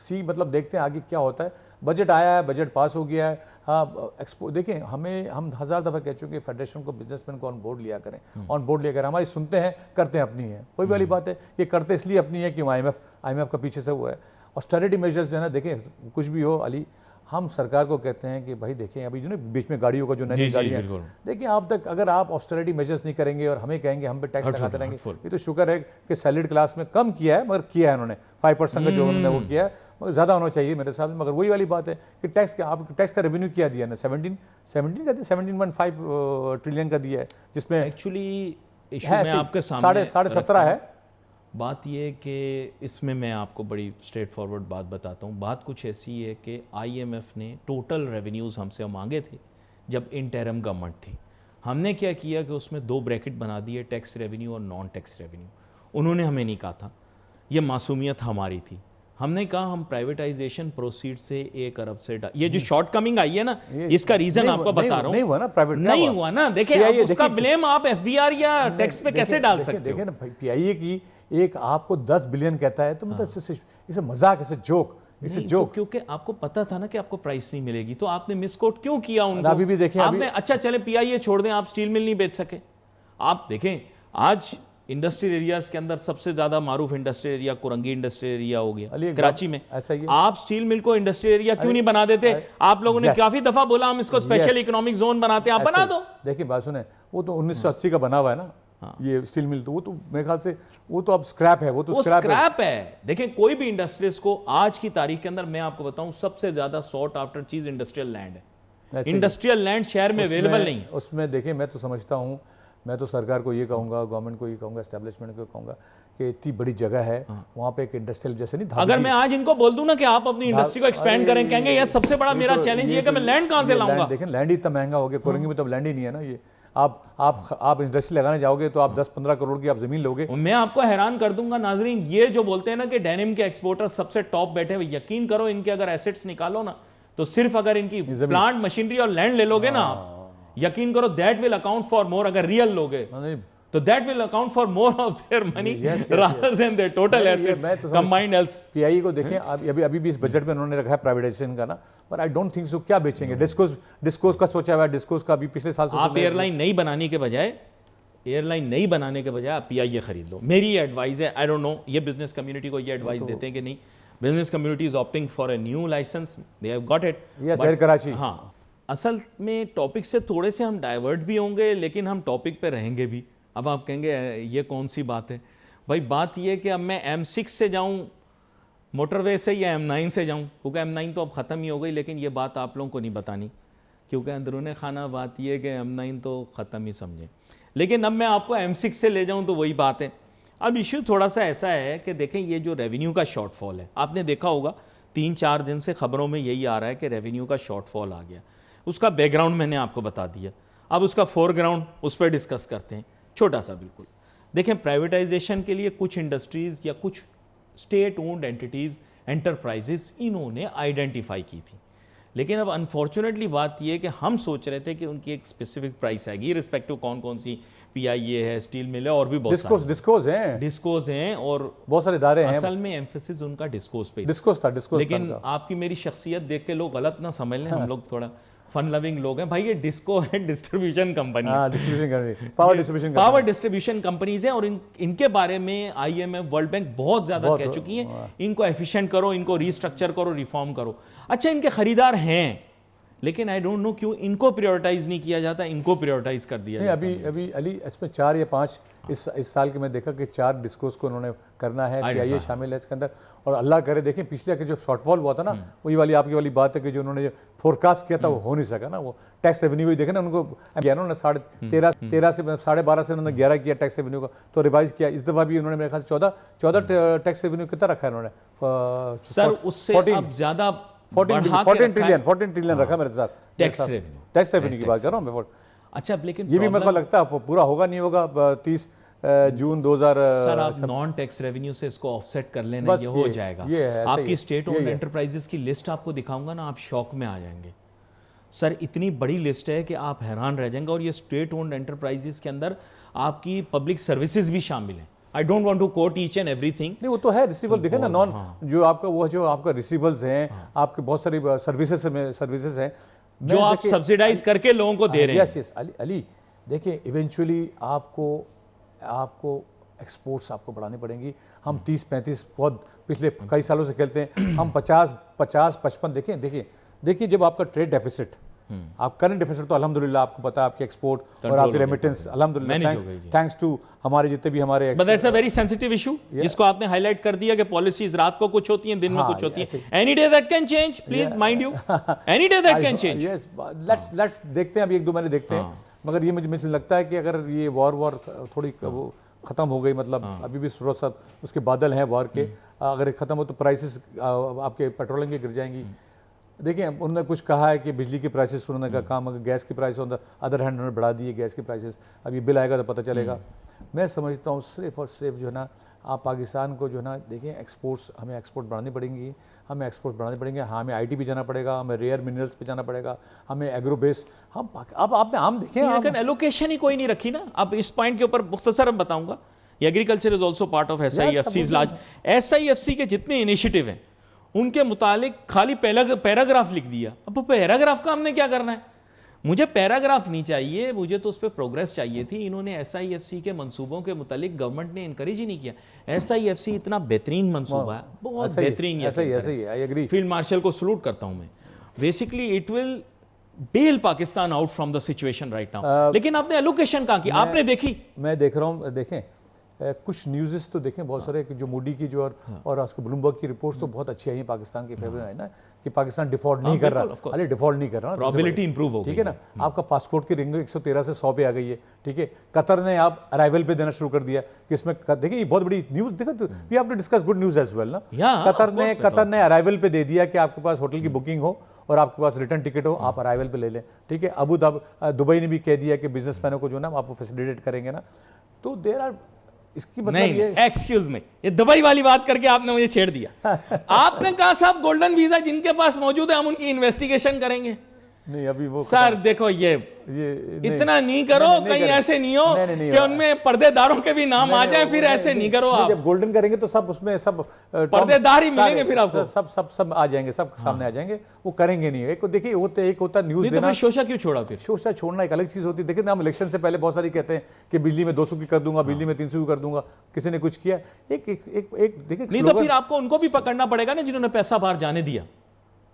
सी, मतलब देखते हैं आगे क्या होता है। बजट आया है, बजट पास हो गया है। हाँ, देखें, हम 1000 दफ़ा कह चुके हैं, फेडरेशन को, बिजनेसमैन को ऑन बोर्ड लिया करें, ऑन बोर्ड लिया करें। हमारी सुनते हैं, करते हैं अपनी है, कोई वाली बात है। ये करते इसलिए अपनी है कि IMF का पीछे से हुआ है। ऑस्टेरिटी मेजर्स जो है ना, देखें कुछ भी हो अली, हम सरकार को कहते हैं कि भाई देखें, अभी जो ना बीच में गाड़ियों का जो नई गाड़ियाँ, देखिए आप तक अगर आप ऑस्टेरिटी मेजर्स नहीं करेंगे और हमें कहेंगे हम पे टैक्स लगाते रहेंगे, ये तो शुक्र है कि सैलरीड क्लास में कम किया है, मगर किया है उन्होंने 5% का जो उन्होंने वो किया है, मगर ज़्यादा होना चाहिए मेरे साथ में। मगर वही वाली बात है कि टैक्स का रेवेन्यू क्या दिया ना, 17.5 ट्रिलियन का दिया है, जिसमें एक्चुअली इशू में आपके सामने 17.5 है। बात ये कि इसमें मैं आपको बड़ी स्ट्रेट फॉरवर्ड बात बताता हूँ। बात कुछ ऐसी है कि IMF ने टोटल रेवेन्यूज़ हमसे मांगे थे जब इंटरिम गवर्नमेंट थी। हमने क्या किया कि उसमें 2 ब्रैकेट बना दिए, टैक्स रेवेन्यू और नॉन टैक्स रेवेन्यू। उन्होंने हमें नहीं कहा था, ये मासूमियत हमारी थी। हमने कहा हम प्राइवेटाइजेशन प्रोसीड से 1 अरब से ये जो शॉर्ट कमिंग आई है ना, इसका रीजन आपको बता रहा हूँ। नहीं हुआ ना प्राइवेट, नहीं हुआ ना। देखिए अब उसका ब्लेम आप एफबीआर या टैक्स पे कैसे डाल सकते हो? देखिए ना पीआईए की एक आपको 10 बिलियन कहता है तो मतलब इसे मजाक, इसे जोक, इसे नहीं, जोक। तो क्योंकि आपको पता था ना कि आपको प्राइस नहीं मिलेगी, तो आपने मिसकोट क्यों किया उनको? अभी भी देखें, आपने अच्छा चले पीआईए छोड़ दें, आप स्टील मिल नहीं बेच सके। आप देखें आज इंडस्ट्रियल एरियाज के अंदर सबसे ज्यादा मारूफ industrial area Korangi industrial area हो गया कराची में। ऐसा ही है। आप स्टील मिल को इंडस्ट्रियल एरिया क्यों नहीं बना देते? आप लोगों ने काफी दफा बोला हम इसको स्पेशल इकोनॉमिक जोन बनाते हैं, आप बना दो। देखिए बात सुने, वो तो 1980 का बना हुआ है ना, ये स्टील मिल, तो वो तो मेरे ख्याल से वो तो अब स्क्रैप है, वो तो स्क्रैप है। देखें कोई भी इंडस्ट्रीज को आज की तारीख के अंदर मैं आपको बताऊं सबसे ज्यादा सॉट आफ्टर चीज इंडस्ट्रियल लैंड है। इंडस्ट्रियल लैंड शहर में अवेलेबल नहीं। उसमें देखिए मैं तो समझता हूँ, मैं तो सरकार को ये कहूँगा, गवर्नमेंट को ये कहूँगा, एस्टेब्लिशमेंट को कहूँगा कि इतनी बड़ी जगह है वहाँ पे एक इंडस्ट्रियल जैसे नहीं, अगर मैं आज इनको बोल दूं ना कि आप अपनी इंडस्ट्री को एक्सपेंड करें, कहेंगे यार सबसे बड़ा मेरा चैलेंज ये कि मैं लैंड कहां से लाऊंगा? देखें लैंड ही इतना महंगा हो गया, कोरंगी में तो लैंड ही नहीं है ना। ये आप इंडस्ट्री लगाने जाओगे तो आप 10-15 करोड़ की आप जमीन लोगे। मैं आपको हैरान कर दूंगा नाजरीन, ये जो बोलते हैं ना कि डेनिम के एक्सपोर्टर सबसे टॉप बैठे हुए, यकीन करो इनके अगर एसेट्स निकालो ना तो सिर्फ अगर इनकी प्लांट मशीनरी और लैंड ले लोगे ना, यकीन करो that will account for more. अगर रियल लोगे तो that will account for more of their money rather than their total assets combined else. PI को देखें अभी भी इस बजट में उन्होंने रखा है प्राइवेटाइजेशन का ना, पर आई डोंट थिंक सो। क्या बेचेंगे? डिस्कोस का सोचा हुआ है, डिस्कोस का अभी पिछले साल से आप एयरलाइन नहीं बनाने के बजाय आप पीआईए खरीद लो। मेरी एडवाइस है, आई डोंट नो ये बिजनेस कम्युनिटी को ये एडवाइस देते हैं कि नहीं, business community is opting for a new licence, they have got it. Yes air Karachi. हाँ, असल में टॉपिक से थोड़े से हम डाइवर्ट भी होंगे लेकिन हम टॉपिक पे रहेंगे भी। अब आप कहेंगे ये कौन सी बात है भाई? बात ये कि अब मैं M6 से जाऊं मोटरवे से या M9 से जाऊं, क्योंकि M9 तो अब ख़त्म ही हो गई, लेकिन ये बात आप लोगों को नहीं बतानी क्योंकि अंदरूने खाना बात ये कि M9 तो ख़त्म ही समझें। लेकिन अब मैं आपको M6 से ले जाऊं तो वही बात है। अब इश्यू थोड़ा सा ऐसा है कि देखें ये जो रेवेन्यू का शॉर्टफॉल है, आपने देखा होगा 3-4 दिन से खबरों में यही आ रहा है कि रेवेन्यू का शॉर्टफॉल आ गया। उसका बैकग्राउंड मैंने आपको बता दिया, अब उसका फोरग्राउंड उस पर डिस्कस करते हैं, छोटा सा बिल्कुल। देखें प्राइवेटाइजेशन के लिए कुछ इंडस्ट्रीज या कुछ स्टेट ओन्ड एंटिटीज एंटरप्राइजेस इन्होंने आइडेंटिफाई की थी, लेकिन अब अनफॉर्चुनेटली बात यह है कि हम सोच रहे थे कि उनकी एक स्पेसिफिक प्राइस आएगी रिस्पेक्टिव कौन कौन सी पीआईए है, स्टील मिल है और भी बहुत डिस्कोज हैं और बहुत सारे इदारे हैं। असल में एम्फेसिस उनका डिस्कोज पे था, लेकिन आपकी मेरी शख्सियत देख के लोग गलत ना समझ लें, हम लोग थोड़ा फन लविंग लोग हैं भाई। ये डिस्को है distribution company, power distribution companies है और इनके बारे में IMF वर्ल्ड बैंक बहुत ज्यादा कह चुकी है, इनको एफिशिएंट करो, इनको रीस्ट्रक्चर करो, रिफॉर्म करो। अच्छा इनके खरीदार हैं, लेकिन आई डोंट नो क्यों इनको प्रायोरिटाइज नहीं किया जाता, इनको प्रायोरिटाइज कर दिया जाता है। अभी अली इसमें 4 या 5 इस साल के मैं देखा कि 4 डिस्कोस को उन्होंने करना है, पीआईए शामिल है इसके अंदर। और अल्लाह करे देखें पिछले के जो शॉर्टफॉल हुआ था ना, वही वाली आपकी वाली बात है कि जो उन्होंने फोरकास्ट किया था वो हो नहीं सका ना। वो टैक्स रेवेन्यू भी देखे ना, उनको उन्होंने 13.5 से 12.5 से उन्होंने 11 किया टैक्स रेवेन्यू का, तो रिवाइज किया। इस दफ़ा भी उन्होंने मेरे ख्याल से 14 टैक्स रेवेन्यू कितना रखा है उन्होंने? सर उससे अब ज्यादा 14 ट्रिलियन रखा मेरे साथ टैक्स रेवेन्यू की बात कर रहा हूँ मैं। अच्छा लेकिन ये भी मेरे को लगता है पूरा होगा नहीं होगा 30 जून 2000। सर आप नॉन टैक्स रेवेन्यू से इसको ऑफसेट कर लेना, ये हो जाएगा। आपकी स्टेट ओन्ड एंटरप्राइजेस की लिस्ट आपको दिखाऊंगा ना, आप शॉक में आ जाएंगे सर। इतनी बड़ी लिस्ट है कि आप हैरान रह जाएंगे। और ये स्टेट ओन्ड एंटरप्राइजेस के अंदर आपकी पब्लिक सर्विसेज भी शामिल हैं। I don't want to quote each and everything. नहीं वो तो है रिसीवल, देखे ना नॉन जो आपका रिसीवल्स हैं, आपके बहुत सारी सर्विसेज हैं जो आप सब्सिडाइज करके लोगों को दे रहे हैं। यस अली देखिए इवेंचुअली आपको एक्सपोर्ट्स आपको बढ़ानी पड़ेंगी। हम 30-35 बहुत पिछले कई सालों से खेलते हैं, हम 50-55 देखिए जब आपका ट्रेड डेफिसिट, आप करंट डेफिसिट तो अल्हम्दुलिल्लाह आपको पता है आपके एक्सपोर्ट और आपके रेमिटेंस अल्हम्दुलिल्लाह थैंक्स टू हमारे जितने भी हमारे। But that's a very sensitive issue जिसको आपने हाईलाइट कर दिया कि पॉलिसीज रात को कुछ होती हैं, दिन में कुछ होती हैं। Any day that can change, please mind you, any day that can change. Yes let's देखते हैं, अभी 1-2 महीने देखते हैं। मगर ये मुझे लगता है कि अगर ये वॉर थोड़ी वो ख़त्म हो गई, मतलब अभी भी थोड़ा सा उसके बादल हैं वॉर के, अगर ख़त्म हो तो प्राइसेस आपके पेट्रोलिंग की गिर जाएंगी। देखिए उन्होंने कुछ कहा है कि बिजली की प्राइसेस उन्होंने कहा काम, अगर गैस की price on the other hand उन्होंने बढ़ा दी है गैस की प्राइसेस। अब ये बिल आएगा तो पता चलेगा। मैं समझता हूँ सिर्फ और सिर्फ जो है ना आप पाकिस्तान को जो है ना देखें, एक्सपोर्ट्स, हमें एक्सपोर्ट बढ़ानी पड़ेंगी, हमें एक्सपोर्ट बढ़ाने पड़ेंगे, हाँ हमें आईटी भी जाना पड़ेगा, हमें रेयर मिनरल्स पे जाना पड़ेगा, हमें एग्रो बेस, अब आपने आम देखें, लेकिन एलोकेशन ही कोई नहीं रखी ना। अब इस पॉइंट के ऊपर मुख्तसर मैं बताऊंगा, agriculture is also part of SIFC's large. SIFC के जितने इनिशिएटिव हैं उनके मुतालिक खाली पैराग्राफ लिख दिया। अब पैराग्राफ का हमने क्या करना है? मुझे पैराग्राफ नहीं चाहिए, मुझे तो उस पर प्रोग्रेस चाहिए थी। इन्होंने SIFC के मंसूबों के मुतालिक गवर्नमेंट ने इनकरेज ही नहीं किया। SIFC इतना बेहतरीन मंसूबा है, बहुत बेहतरीन। ऐसा ही आई एग्री। फील्ड मार्शल को सलूट करता हूं मैं। Basically it will bail Pakistan out from the situation right now. लेकिन आपने एलोकेशन कहाँ की? आपने देखी? मैं देख रहा हूँ, देखें कुछ न्यूज़ तो देखें बहुत सारे, जो मूडी की जो और उसके ब्लूमबर्ग की रिपोर्ट्स तो बहुत अच्छी आई है पाकिस्तान के फेवर में, है ना, कि पाकिस्तान डिफॉल्ट नहीं कर रहा, अरे डिफॉल्ट नहीं कर रहा, प्रोबेबिलिटी इंप्रूव हो गई, ठीक है ना। आपका पासपोर्ट की रेंज 113 से 100 पे आ गई है, ठीक है। कतर ने आप अराइवल पे देना शुरू कर दिया कि इसमें, देखिए ये बहुत बड़ी न्यूज़, देखो we have to discuss good news as well ना। कतर ने अराइवल पे दे दिया कि आपके पास होटल की बुकिंग हो और आपके पास रिटर्न टिकट हो, आप अराइवल पे ले लें, ठीक है। दुबई ने भी कह दिया कि बिजनेसमैनों को जो ना आपको फैसिलिटेट करेंगे ना, तो देयर आर, इसकी मतलब नहीं, एक्सक्यूज मी, ये दुबई वाली बात करके आपने मुझे छेड़ दिया। आपने कहा साहब गोल्डन वीजा जिनके पास मौजूद है हम उनकी इन्वेस्टिगेशन करेंगे। नहीं अभी वो सर देखो ये इतना नहीं करो, कहीं ऐसे नहीं हो कि उनमें पर्देदारों के भी नाम आ जाए, फिर ऐसे नहीं करो आप। जब गोल्डन करेंगे तो सब उसमें सब पर्देदार ही मिलेंगे फिर आपको, सब आ जाएंगे, सब सामने आ जाएंगे। वो करेंगे नहीं। एक देखिए एक होता न्यूज़ देना, शोशा क्यों छोड़ा? फिर शोशा छोड़ना एक अलग चीज़ होती है। देखिए ना, हम इलेक्शन से पहले बहुत सारी कहते हैं कि बिजली में 200 की कर दूंगा, बिजली में 300 की कर दूंगा, किसी ने कुछ किया। एक देखिए नहीं तो फिर आपको उनको भी पकड़ना पड़ेगा ना जिन्होंने पैसा बाहर जाने दिया।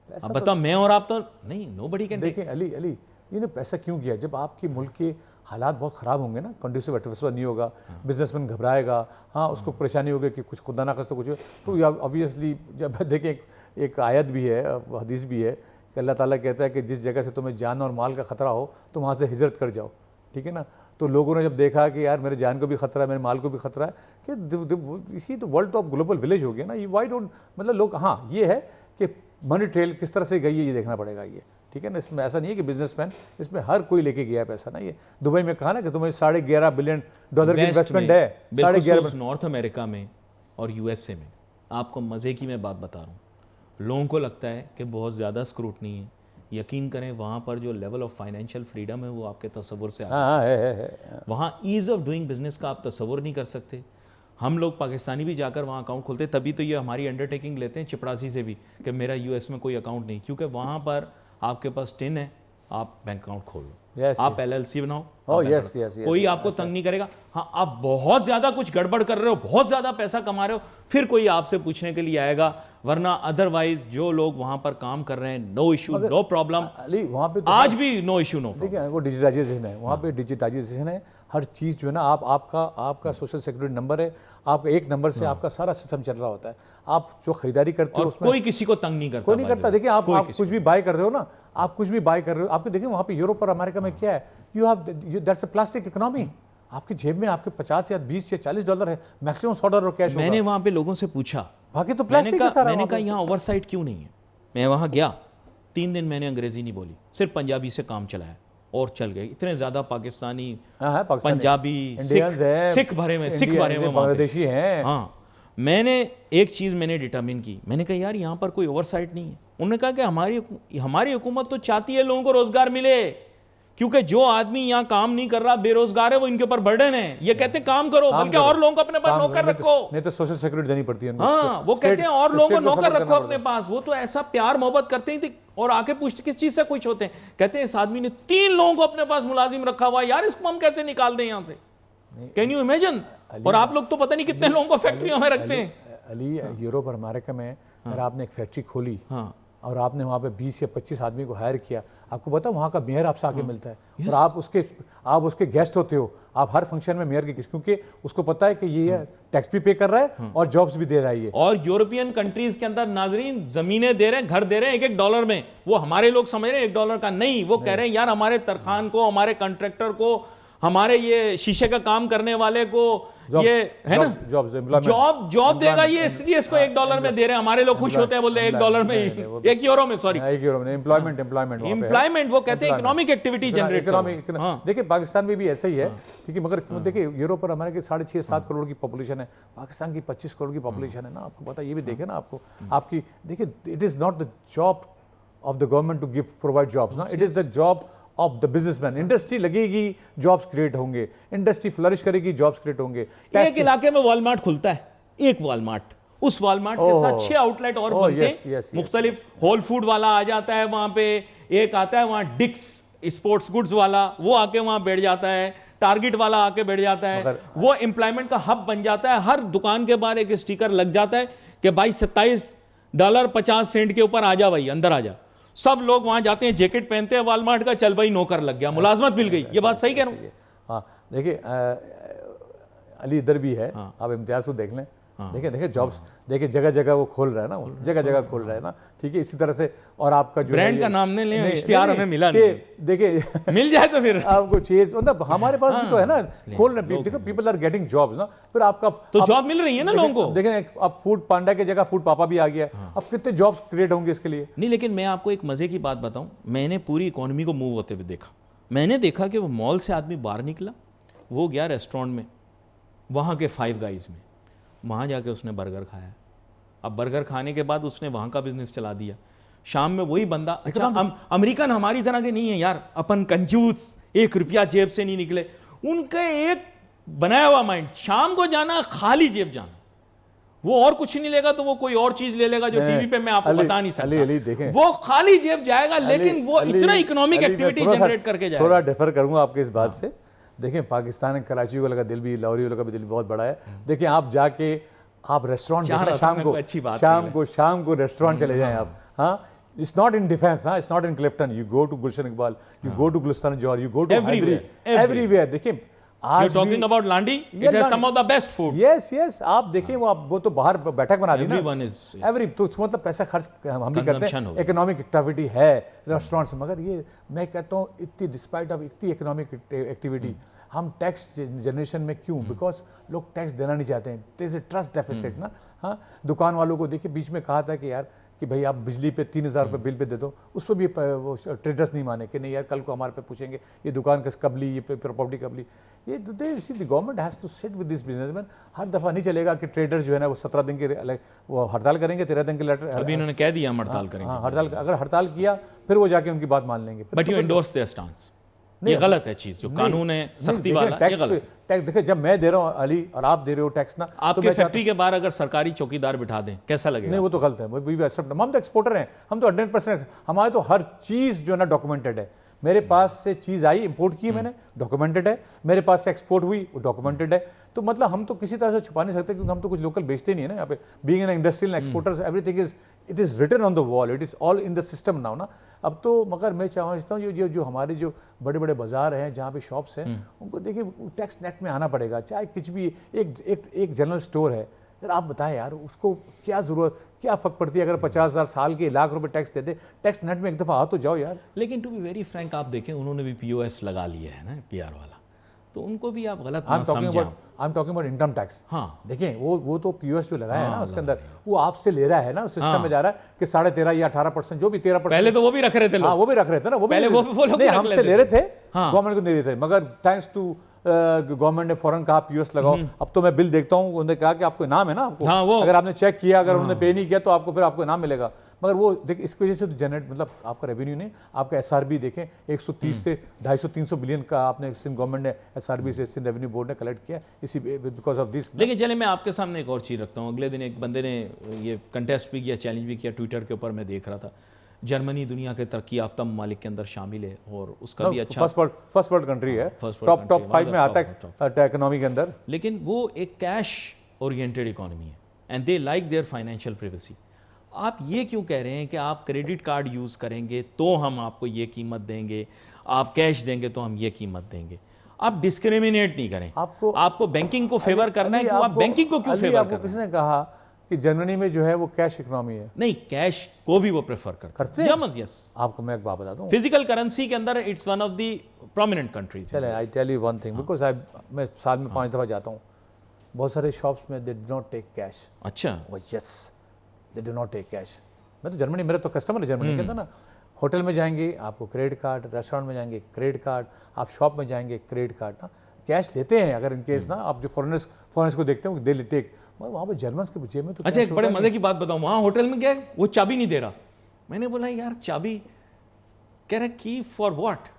अब बताओ, मैं और आप तो नहीं, नोबडी कैन। देखें अली ये पैसा क्यों किया? जब आपके मुल्क के हालात बहुत ख़राब होंगे ना, कंडीसिव एटमॉस्फेयर नहीं होगा, बिजनेसमैन घबराएगा, हाँ उसको परेशानी होगी कि कुछ खुदा ना तो कुछ, तो ऑब्वियसली जब देखें एक आयत भी है, हदीस भी है कि अल्लाह ताला कहता है कि जिस जगह से तुम्हें जान और माल का ख़तरा हो तो वहाँ से हिजरत कर जाओ, ठीक है ना। तो लोगों ने जब देखा कि यार मेरे जान को भी खतरा है, मेरे माल को भी खतरा है, कि इसी तो वर्ल्ड ऑफ ग्लोबल विलेज हो गया ना ये। वाई डोंट, मतलब लोग, हाँ ये है कि मनी ट्रेल किस तरह से गई है ये देखना पड़ेगा ये, ठीक है ना। इसमें ऐसा नहीं है कि बिजनेसमैन, इसमें हर कोई लेके गया पैसा ना। ये दुबई में कहा ना कि तुम्हें $11.5 बिलियन की इन्वेस्टमेंट है, 11.5 नॉर्थ अमेरिका में और USA में। आपको मजे की मैं बात बता रहा हूँ, लोगों को लगता है कि बहुत ज़्यादा स्क्रूटनी है। यकीन करें वहाँ पर जो लेवल ऑफ फाइनेंशियल फ्रीडम है वो आपके तस्वुर से वहाँ ईज ऑफ डूइंग बिजनेस का आप तस्वुर नहीं कर सकते। हम लोग पाकिस्तानी भी जाकर वहाँ अकाउंट खोलते, तभी तो ये हमारी अंडरटेकिंग लेते हैं चिपड़ासी से भी कि मेरा US में कोई अकाउंट नहीं, क्योंकि वहाँ पर आपके पास टिन है, आप बैंक अकाउंट खोल लो, आप LLC बनाओ, कोई आपको तंग नहीं करेगा। हाँ, आप बहुत ज्यादा कुछ गड़बड़ कर रहे हो, बहुत ज्यादा पैसा कमा रहे हो, फिर कोई आपसे पूछने के लिए आएगा, वरना अदरवाइज जो लोग वहां पर काम कर रहे हैं, नो इशू नो प्रॉब्लम। वहां पे आज भी नो इशू नो। देखिए वो डिजिटाइजेशन है, वहाँ पे डिजिटाइजेशन है, हर चीज़ जो है ना, आपका सोशल सिक्योरिटी नंबर है, आपका एक नंबर से आपका सारा सिस्टम चल रहा होता है। आप जो खरीदारी करते हो उसमें कोई किसी को तंग नहीं करता, कोई नहीं करता। देखिए आप कुछ भी बाय कर रहे हो ना, आप कुछ भी बाय कर रहे हो, आपके देखिए वहाँ पे यूरोप और अमेरिका में क्या है, you have that's a plastic economy. आपकी जेब में आपके 50 या 20 या $40 है, मैक्सिमम $100 कैश। मैंने वहाँ पे लोगों से पूछा, बाकी तो प्लास्टिक है सारा। मैंने कहा यहाँ ओवरसाइट क्यों नहीं है? मैं वहाँ गया, 3 दिन मैंने अंग्रेजी नहीं बोली, सिर्फ पंजाबी से काम चलाया और चल गए। इतने ज्यादा पाकिस्तानी, पंजाबी, सिख भरे में, बांग्लादेशी हैं। हाँ, मैंने एक चीज मैंने डिटरमिन की, मैंने कहा यार यहाँ पर कोई ओवरसाइट नहीं है। उन्होंने कहा कि हमारी हुकूमत तो चाहती है लोगों को रोजगार मिले, क्योंकि जो आदमी यहाँ काम नहीं कर रहा, बेरोजगार है, वो इनके ऊपर बर्डन है। ये कहते हैं काम करो, बल्कि और लोगों को अपने पास नौकर रखो। नहीं तो सोशल सिक्योरिटी देनी पड़ती है। हाँ, वो कहते हैं और लोगों को नौकर रखो अपने पास। वो तो ऐसा प्यार मोहब्बत करते ही थे, और आके पूछते किस चीज से खुश होते हैं, कहते हैं इस आदमी ने 3 लोगों को अपने पास मुलाजिम रखा हुआ, यार इसको हम कैसे निकाल दें यहाँ से? Can you imagine? और आप लोग तो पता नहीं कितने लोगों को फैक्ट्रियों में रखते हैं। अली, यूरोप और अमेरिका में अगर आपने एक फैक्ट्री खोली और आपने वहाँ पे 20 या 25 आदमी को हायर किया, आपको पता है वहाँ का मेयर आपसे आके मिलता है, और आप उसके गेस्ट होते हो, आप हर फंक्शन में मेयर के गेस्ट, क्योंकि उसको पता है कि ये टैक्स भी पे कर रहा है और जॉब्स भी दे रहा है ये। और यूरोपियन कंट्रीज के अंदर नाजरीन जमीनें दे रहे हैं, घर दे रहे हैं $1 में। वो हमारे लोग समझ रहे हैं $1 का नहीं, वो कह रहे हैं यार हमारे तरखान को, हमारे कॉन्ट्रैक्टर को हमारे ये शीशे का काम करने वाले को ये है ना जॉब देगा, ये इसलिए इसको $1 में दे रहे हैं। हमारे लोग खुश होते हैं, बोलते हैं $1 में, €1 में, सॉरी एम्प्लॉयमेंट, वो कहते हैं इकोनॉमिक एक्टिविटी जनरेट करो। देखिए पाकिस्तान में भी ऐसा ही है, क्योंकि मगर देखिए यूरोप और हमारे की 6.5-7 करोड़ की पॉपुलेशन है, पाकिस्तान की 25 करोड़ की पॉपुलेशन है ना, आपको पता, ये भी देखे ना आपको, आपकी देखिए, it is not the job of the government to provide jobs ना, it is the job of the businessman. Industry लगेगी, जॉब्स क्रिएट होंगे, इंडस्ट्री फ्लरिश करेगी, जॉब्स क्रिएट होंगे। एक इलाके में वॉलमार्ट खुलता है, एक वॉलमार्ट, उस वॉलमार्ट के साथ 6 आउटलेट और बनते हैं, मुख्तलिफ होल फूड वाला आ जाता है वहां पे, एक आता है वहां डिक्स स्पोर्ट्स गुड्स वाला, वो आके वहां बैठ जाता है, टारगेट वाला आके बैठ जाता है, वो एम्प्लॉयमेंट का हब बन जाता है। हर दुकान के बाहर एक स्टिकर लग जाता है कि भाई $27.50 के ऊपर आ जा, भाई अंदर आ जा। सब लोग वहां जाते हैं, जैकेट पहनते हैं वॉलमार्ट का, चल भाई नौकर लग गया, मुलाजमत मिल गई। ये बात सही कह रहा हूं? हाँ देखिए, अली इधर भी है, आप इम्तियाज को देख लें, देखिए जॉब्स, देखिए जगह जगह वो खोल रहा है ना, वो जगह जगह खोल रहा है ना, ठीक है। इसी तरह से, और आपका जो ब्रांड का नाम नहीं लें, इश्तिहार हमें मिला नहीं, देखिए मिल जाए तो फिर आपको चीज, मतलब हमारे पास भी तो है ना, खोल रहे, देखो पीपल आर गेटिंग जॉब्स ना, फिर आपका तो जॉब मिल रही है ना लोगों को। देखें अब फूड पांडा की जगह फूड पापा भी आ गया, अब कितने जॉब्स क्रिएट होंगे इसके लिए। नहीं, लेकिन मैं आपको एक मजे की बात बताऊं, मैंने पूरी इकोनॉमी को मूव होते हुए देखा। मैंने देखा कि वो मॉल से आदमी बाहर निकला, वो गया रेस्टोरेंट में, वहां के फाइव गाइज में, वहाँ जाके उसने बर्गर खाया। अब बर्गर खाने के बाद उसने वहाँ का बिजनेस चला दिया। शाम में वही बंदा, अच्छा अमेरिकन हमारी तरह के नहीं है यार, अपन कंजूस, ₹1 जेब से नहीं निकले, उनके एक बनाया हुआ माइंड, शाम को जाना खाली जेब जाना, वो और कुछ नहीं लेगा तो वो कोई और चीज ले लेगा जो टीवी पे मैं आपको बता नहीं सकता। वो खाली जेब जाएगा, लेकिन वो इतना इकोनॉमिक एक्टिविटी जनरेट करके जाएगा। थोड़ा डिफर करूंगा आपके इस बात से। देखिए पाकिस्तान, कराची वाला का दिल भी, लाहौरी वाला का भी दिल बहुत बड़ा है। देखिए आप जाके आप रेस्टोरेंट शाम को रेस्टोरेंट चले जाएं आप, हाँ, इट्स नॉट इन डिफेंस, हाँ, it's not in Clifton, you go to Gulshan Iqbal, you go to Gulistan Jauhar, you go to everywhere. देखिए You're talking about Landi? It has some of the best food. Yes, आप देखिए वो तो बाहर बैठक बना दी ना, तो मतलब पैसा खर्च हम भी करते हैं, इकोनॉमिक एक्टिविटी है रेस्टोरेंट से, मगर ये मैं कहता हूँ इतनी डिस्पाइट ऑफ इतनी इकोनॉमिक एक्टिविटी हम टैक्स जनरेशन में क्यों? बिकॉज लोग टैक्स देना नहीं चाहते हैं, there is a trust deficit ना। हाँ, दुकान वालों को देखिए, बीच में कहा था कि यार कि भाई आप बिजली पे 3,000 रुपये बिल पे दे दो, उस पर भी वो ट्रेडर्स नहीं माने कि नहीं यार कल को हमारे पे पूछेंगे ये दुकान कब ली, ये प्रॉपर्टी कब ली। ये the government has to sit with this businessman. हर दफ़ा नहीं चलेगा कि ट्रेडर्स जो है ना वो 17 दिन के वो हड़ताल करेंगे, 13 दिन के लेटर, अभी इन्होंने कह दिया हम हड़ताल करेंगे। हाँ, हड़ताल, अगर हड़ताल किया फिर वो जाके उनकी बात मान लेंगे। But you endorse their stance, ये गलत है चीज, जो कानून है सख्ती वाला, ये गलत है। टैक्स देखिए, जब मैं दे रहा हूँ अली और आप दे रहे हो टैक्स ना, आपके फैक्ट्री के बाहर अगर सरकारी चौकीदार बिठा दें कैसा लगेगा? नहीं, वो तो गलत है, हम तो एक्सपोर्टर हैं, हम तो 100%, हमारे तो हर चीज जो है ना डॉक्यूमेंटेड है। मेरे पास से चीज आई, इंपोर्ट की मैंने, डॉक्यूमेंटेड है, मेरे पास से एक्सपोर्ट हुई, वो डॉक्यूमेंटेड है। तो मतलब हम तो किसी तरह से छुपा नहीं सकते, क्योंकि हम तो कुछ लोकल बेचते नहीं है ना यहाँ पे। Being an industrial exporter, everything it is written on the wall, it is all in the system now ना। अब तो मगर मैं समझता हूँ जो हमारे जो बड़े बड़े बाजार हैं, जहाँ पे शॉप्स हैं, उनको देखिए टैक्स नेट में आना पड़ेगा, चाहे कुछ भी। एक जनरल स्टोर है यार, आप बताएं यार उसको क्या जरूरत, क्या फर्क पड़ती है अगर 50,000 साल के ₹1,00,000 टैक्स दे दे, टैक्स नेट में एक दफ़ा आ तो जाओ यार। लेकिन टू बी वेरी फ्रैंक, आप देखें उन्होंने भी POS लगा लिया है ना, PR वाला, तो उनको भी आप गलत ना समझें। I am talking about income tax. हाँ, देखें वो तो POS जो लगाया है ना, उसके अंदर वो आपसे ले रहा है ना, सिस्टम में जा रहा है कि 13.5 या 18%, जो भी 13%। पहले तो वो भी रख रहे थे लोग। हाँ, वो भी रख रहे थे ना, वो पहले वो लोग हमसे ले रहे थे, गवर्नमेंट को दे रहे थे, मगर थैंक्स टू गवर्नमेंट ने फौरन कहा POS लगाओ। अब तो मैं बिल देखता हूँ, उन्होंने कहा कि आपको इनाम है ना, आपको अगर आपने चेक किया, अगर उन्होंने पे नहीं किया तो आपको फिर आपको इनाम मिलेगा। मगर वो देख, इसकी वजह से तो जनरेट, मतलब आपका रेवेन्यू नहीं, आपका SRB देखें 130 से 250-300 बिलियन का आपने सिंध गवर्नमेंट ने SRB से, सिंध रेवेन्यू बोर्ड ने कलेक्ट किया इसी बिकॉज ऑफ दिस। लेकिन चले मैं आपके सामने एक और चीज़ रखता हूँ। अगले दिन एक बंदे ने ये कंटेस्ट भी किया, चैलेंज भी किया, ट्विटर के ऊपर मैं देख रहा था। जर्मनी दुनिया के तरक्की याफ्ता ममालिक के अंदर शामिल है और उसका भी अच्छा फर्स्ट वर्ल्ड कंट्री है, टॉप 5 में आता है इकोनॉमी के अंदर। लेकिन वो एक कैश ओरिएंटेड इकोनॉमी है and they like there financial privacy. आप ये क्यों कह रहे हैं कि आप क्रेडिट कार्ड यूज़ करेंगे तो हम आपको ये कीमत देंगे, आप कैश देंगे तो हम ये कीमत देंगे? आप डिस्क्रिमिनेट नहीं करें। आपको बैंकिंग को फेवर करना है, आप बैंकिंग को क्यों फेवर कर रहे हैं? किसने कहा कि जर्मनी में जो है वो कैश इकोनॉमी है। नहीं, कैश को भी वो प्रेफर करते हैं? German, yes. आपको मैं एक बात बता दूं, फिजिकल करेंसी के अंदर it's one of the prominent countries. चले I tell you one thing, because मैं साल में 5 दफ़ा जाता हूँ, बहुत सारे शॉप्स में they do not take cash. अच्छा, वो yes, they do not take cash. मैं तो जर्मनी, मेरा तो कस्टमर है जर्मनी के अंदर ना, होटल में जाएंगे आपको क्रेडिट कार्ड, रेस्टोरेंट में जाएंगे क्रेडिट कार्ड, आप शॉप में जाएंगे क्रेडिट कार्ड ना, कैश लेते हैं अगर इन केस ना, आप जो फॉरेनर्स को देखते हो दे टेक, वहाँ पे जर्मन के जेब में तो अच्छा, एक बड़े मजे की बात बताऊं, वहां होटल में गया, वो चाबी नहीं दे रहा। मैंने बोला यार चाबी, कह रहा की फॉर व्हाट।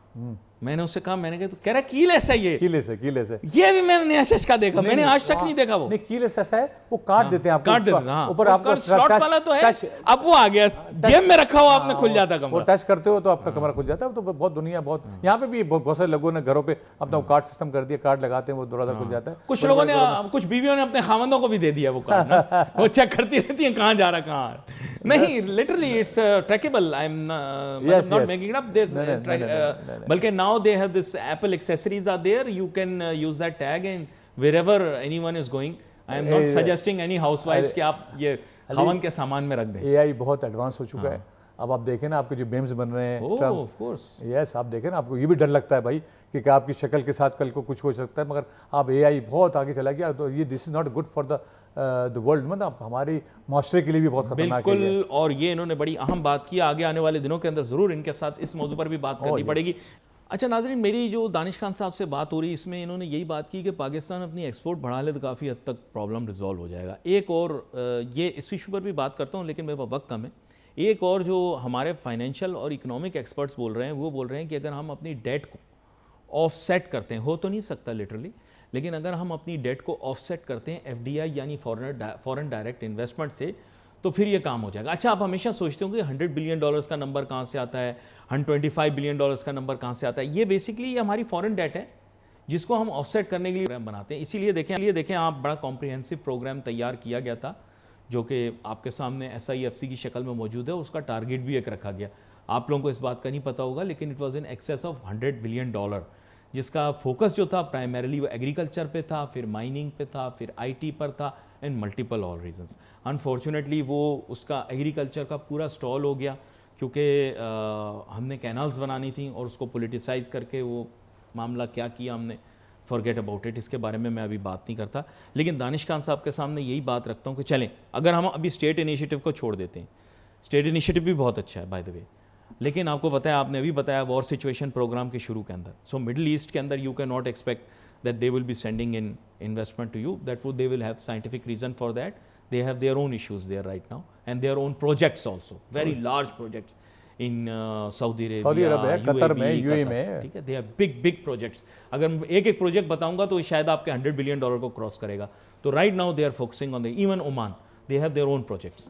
मैंने उससे कहा, मैंने कहा तो कह रहा कीलेस है ये। कीलेस है। ये भी मैंने नया शशका देखा, मैंने आज तक नहीं देखा वो। नहीं, कीलेस ऐसा है, वो कार्ड देते हैं आपको, कार्ड देते हैं, ऊपर आपका स्लॉट वाला तो है, अब वो आ गया जेब में रखा हुआ आपने, खुल जाता वो कमरा। टच करते हो तो आपका कमरा खुल जाता है। तो बहुत दुनिया, बहुत यहाँ पे भी बहुत सारे लोगों ने घरों पे अपना कार्ड सिस्टम कर दिया, कार्ड लगाते हैं वो दरवाजा खुल जाता है। कुछ लोगों ने, कुछ बीवियों ने अपने खावंदों को भी दे दिया वो कार्ड ना, वो चेक करती रहती है कहाँ जा रहा कहाँ नहीं। Literally it's trackable, I am not making it up, there बल्कि now they have this Apple accessories are there, you can use that tag and wherever anyone is going. I am not suggesting any housewives कि आप ये खावन के सामान में रख दें। AI बहुत एडवांस हो चुका है। अब आप देखें ना, आपके जो मेम्स बन रहे हैं, ऑफ कोर्स, यस, आप देखें ना, आपको ये भी डर लगता है भाई कि क्या आपकी शक्ल के साथ कल को कुछ हो सकता है, मगर आप AI बहुत आगे चला गया तो ये this is not good for the world, मतलब हमारी माशरे के लिए भी बहुत खतरनाक है। बिल्कुल, और ये इन्होंने बड़ी अहम बात की, आगे आने वाले दिनों के अंदर जरूर इनके साथ इस मौजू पर भी बात करनी पड़ेगी। अच्छा नाजरीन, मेरी जो दानिश खान साहब से बात हो रही, इसमें इन्होंने यही बात की कि पाकिस्तान अपनी एक्सपोर्ट बढ़ा ले तो काफ़ी हद तक प्रॉब्लम रिजॉल्व हो जाएगा। एक और ये इस इशू पर भी बात करता हूँ, लेकिन मेरे पास वक्त कम है। एक और जो हमारे फाइनेंशियल और इकोनॉमिक एक्सपर्ट्स बोल रहे हैं, वो बोल रहे हैं कि अगर हम अपनी डेट को ऑफसेट करते हैं, हो तो नहीं सकता लिटरली, लेकिन अगर हम अपनी डेट को ऑफसेट करते हैं FDI यानी फॉरेन डायरेक्ट इन्वेस्टमेंट से, तो फिर ये काम हो जाएगा। अच्छा, आप हमेशा सोचते हो कि $100 बिलियन का नंबर कहाँ से आता है, $125 बिलियन का नंबर कहाँ से आता है। ये बेसिकली ये हमारी फॉरेन डेट है जिसको हम ऑफसेट करने के लिए प्रोग्राम बनाते हैं। इसीलिए देखें आप, बड़ा कॉम्प्रिहेंसिव प्रोग्राम तैयार किया गया था जो कि आपके सामने SIFC की शक्ल में मौजूद है। उसका टारगेट भी एक रखा गया, आप लोगों को इस बात का नहीं पता होगा, लेकिन it was in excess of $100 billion, जिसका फोकस जो था प्राइमरीली वो एग्रीकल्चर पे था, फिर माइनिंग पे था, फिर IT पर था, एंड मल्टीपल और रीजंस। अनफॉर्चुनेटली वो उसका एग्रीकल्चर का पूरा स्टॉल हो गया, क्योंकि हमने कैनाल्स बनानी थी और उसको पॉलिटिसाइज करके वो मामला क्या किया हमने, फॉरगेट अबाउट इट, इसके बारे में मैं अभी बात नहीं करता। लेकिन दानिश खान साहब के सामने यही बात रखता हूँ कि चलें, अगर हम अभी स्टेट इनिशिएटिव को छोड़ देते हैं, स्टेट इनिशिएटिव भी बहुत अच्छा है बाय द वे, लेकिन आपको पता है, आपने अभी बताया वॉर सिचुएशन प्रोग्राम के शुरू के अंदर, सो मिडिल ईस्ट के अंदर you can not expect that they will be sending in investment to you, they will have scientific reason for that. They have their own issues there right now and their own projects also, very large projects in Saudi Arabia, Qatar में, UAE में, ठीक है, they have big projects. अगर मैं एक प्रोजेक्ट बताऊंगा तो शायद आपके $100 बिलियन को क्रॉस करेगा। तो right now they are focusing on the, even Oman, they have their own projects.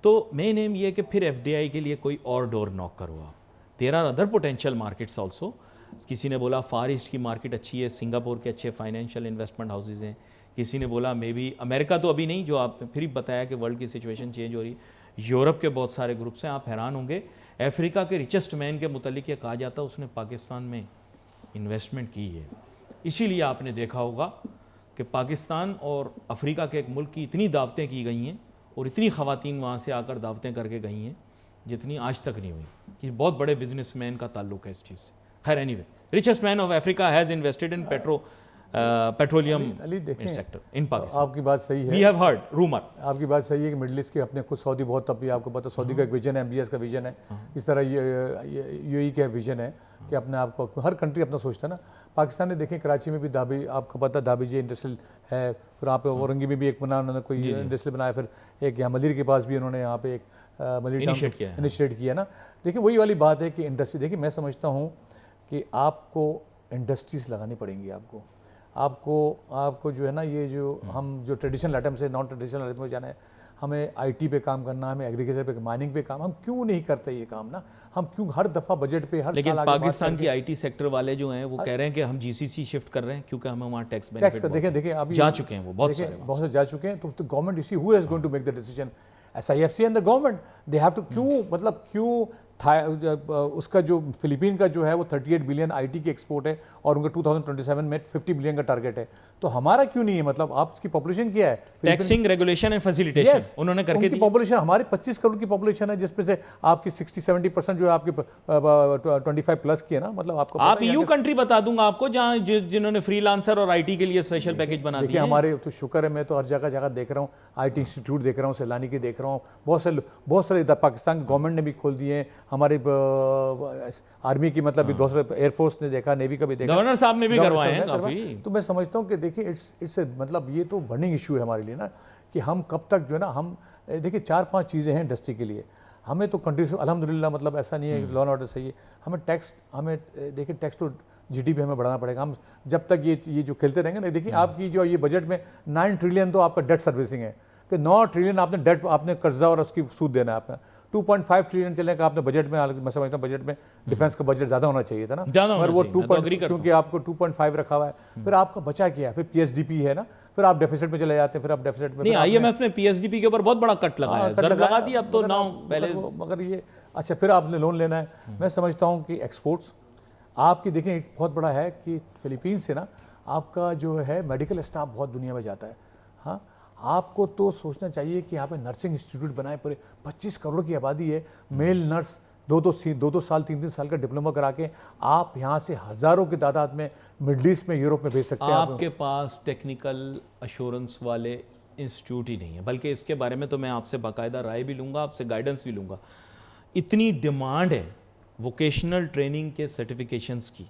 तो मेन एम ये है कि फिर FDI के लिए कोई और डोर नॉक करो आप। There are other potential markets also. किसी ने बोला फार ईस्ट की मार्केट अच्छी है, सिंगापुर के अच्छे फाइनेंशियल इन्वेस्टमेंट हाउसेज हैं। किसी ने बोला मे बी अमेरिका तो अभी नहीं, जो आपने फिर बताया कि वर्ल्ड की सिचुएशन चेंज हो रही। यूरोप के बहुत सारे ग्रुप्स हैं, आप हैरान होंगे, अफ्रीका के रिचेस्ट मैन के मुतालिक ये कहा जाता है उसने पाकिस्तान में इन्वेस्टमेंट की है। इसीलिए आपने देखा होगा कि पाकिस्तान और अफ्रीका के एक मुल्क की इतनी दावतें की गई हैं और इतनी ख़वातीन वहाँ से आकर दावतें करके गई हैं जितनी आज तक नहीं हुई, कि बहुत बड़े बिजनेसमैन का ताल्लुक है इस चीज़ से। खैर anyway, richest man of Africa has invested in petroleum sector in Pakistan. आपकी बात सही है, we have heard rumor. आपकी बात सही है कि मिडिल ईस्ट के अपने खुद सऊदी बहुत, तब भी आपको पता, सऊदी का एक विजन है, MBS का विजन है, इस तरह UAE का विजन है कि अपने आप को हर कंट्री अपना सोचता है ना। पाकिस्तान ने देखें, कराची में भी दाबी, आपको पता दाबीजी इंडस्ट्रियल है, फिर यहाँ पे औरंगी में भी एक बना, उन्होंने कोई इंडस्ट्रियल बनाया, फिर एक यहाँ मलिर के पास भी उन्होंने यहाँ पे एक मलिर इनिशिएट किया ना। देखिए वही वाली बात है कि इंडस्ट्री, देखिए मैं समझता हूँ कि आपको इंडस्ट्रीज लगानी पड़ेंगी, आपको जो है ना, ये जो हम जो ट्रेडिशनल आइटम से नॉन ट्रेडिशनल आइटम में जाना है, हमें IT पे काम करना है, हमें एग्रीकल्चर पे, माइनिंग पे काम, हम क्यों नहीं करते ये काम ना? हम क्यों हर दफ़ा बजट पे हर लेकिन साल पाकिस्तान की IT सेक्टर वाले जो हैं वो कह रहे हैं कि हम GCC शिफ्ट कर रहे हैं क्योंकि हमें वहाँ टैक्स बेनिफिट देखें अभी जा चुके हैं, वो बहुत सारे जा चुके हैं। तो government, you see who is going to make the decision, SIFC and the government, they have to, क्यों उसका जो फिलीपीन का जो है वो 38 बिलियन आईटी की एक्सपोर्ट है और उनका 2027 में 50 बिलियन का टारगेट है। तो हमारा क्यों नहीं है? मतलब आप उसकी पॉपुलेशन क्या है? Taxing, regulation and facilitation Yes, उन्होंने करके उनकी दी। पॉपुलेशन हमारी 25 करोड़ की पॉपुलेशन है, जिसमें से आपकी 60-70% जो है आपकी 25 प्लस की है ना। मतलब आपको आप ईयू कंट्री बता दूंगा आपको जहां जिन्होंने फ्रीलांसर और आईटी के लिए स्पेशल पैकेज बना देखिए दिए हैं। हमारे तो शुक्र है, मैं तो हर जगह देख रहा हूँ, आईटी इंस्टीट्यूट देख रहा हूँ, सैलानी के देख रहा हूँ, बहुत सारे इधर पाकिस्तान की गवर्नमेंट ने भी खोल दिए हैं, हमारे आर्मी की मतलब दूसरे एयरफोर्स ने देखा, नेवी का भी देखा, गवर्नर साहब ने भी गवर्नर करवाए साहब हैं ने करवाए। काफी। तो मैं समझता हूँ कि देखिए इट्स मतलब ये तो बर्निंग इशू है हमारे लिए ना, कि हम कब तक जो है ना, हम देखिए 4-5 चीज़ें हैं इंडस्ट्री के लिए। हमें तो कंट्रीज अल्हम्दुलिल्लाह, मतलब ऐसा नहीं है, लॉ एंड ऑर्डर सही है। हमें देखिए टैक्स टू जीडीपी हमें बढ़ाना पड़ेगा। हम जब तक ये जो खेलते रहेंगे ना, देखिए आपकी जो ये बजट में 9 ट्रिलियन तो आपका डेट सर्विसिंग है, तो 9 ट्रिलियन आपने कर्जा और उसकी सूद देना है आपका। 2.5 ट्रिलियन चलने का आपने बजट में, मैं समझता हूँ बजट में डिफेंस का बजट ज़्यादा होना चाहिए था ना, मगर वो 2. क्योंकि आपको 2.5 रखा हुआ है, फिर आपका बचा क्या है? फिर पीएसडीपी है ना, फिर आप डेफिसिट में चले जाते हैं, फिर आप डेफिसिट में। नहीं, आईएमएफ ने पीएसडीपी के ऊपर बहुत बड़ा कट लगाया है, ज़र्ब लगा दी अब तो ना पहले। मगर ये अच्छा, फिर आपने लोन लेना है। मैं समझता हूँ कि एक्सपोर्ट्स आपकी देखें एक बहुत बड़ा है कि फिलीपीन से ना आपका जो है मेडिकल स्टाफ बहुत दुनिया में जाता है। हाँ, आपको तो सोचना चाहिए कि यहाँ पे नर्सिंग इंस्टीट्यूट बनाए, पूरे 25 करोड़ की आबादी है, मेल नर्स 2-2 साल 3-3 साल का डिप्लोमा करा के आप यहाँ से हज़ारों की तादाद में मिडल ईस्ट में, यूरोप में भेज सकते हैं। आपके पास टेक्निकल अश्योरेंस वाले इंस्टीट्यूट ही नहीं है, बल्कि इसके बारे में तो मैं आपसे बाकायदा राय भी लूँगा, आपसे गाइडेंस भी लूँगा। इतनी डिमांड है वोकेशनल ट्रेनिंग के सर्टिफिकेशंस की।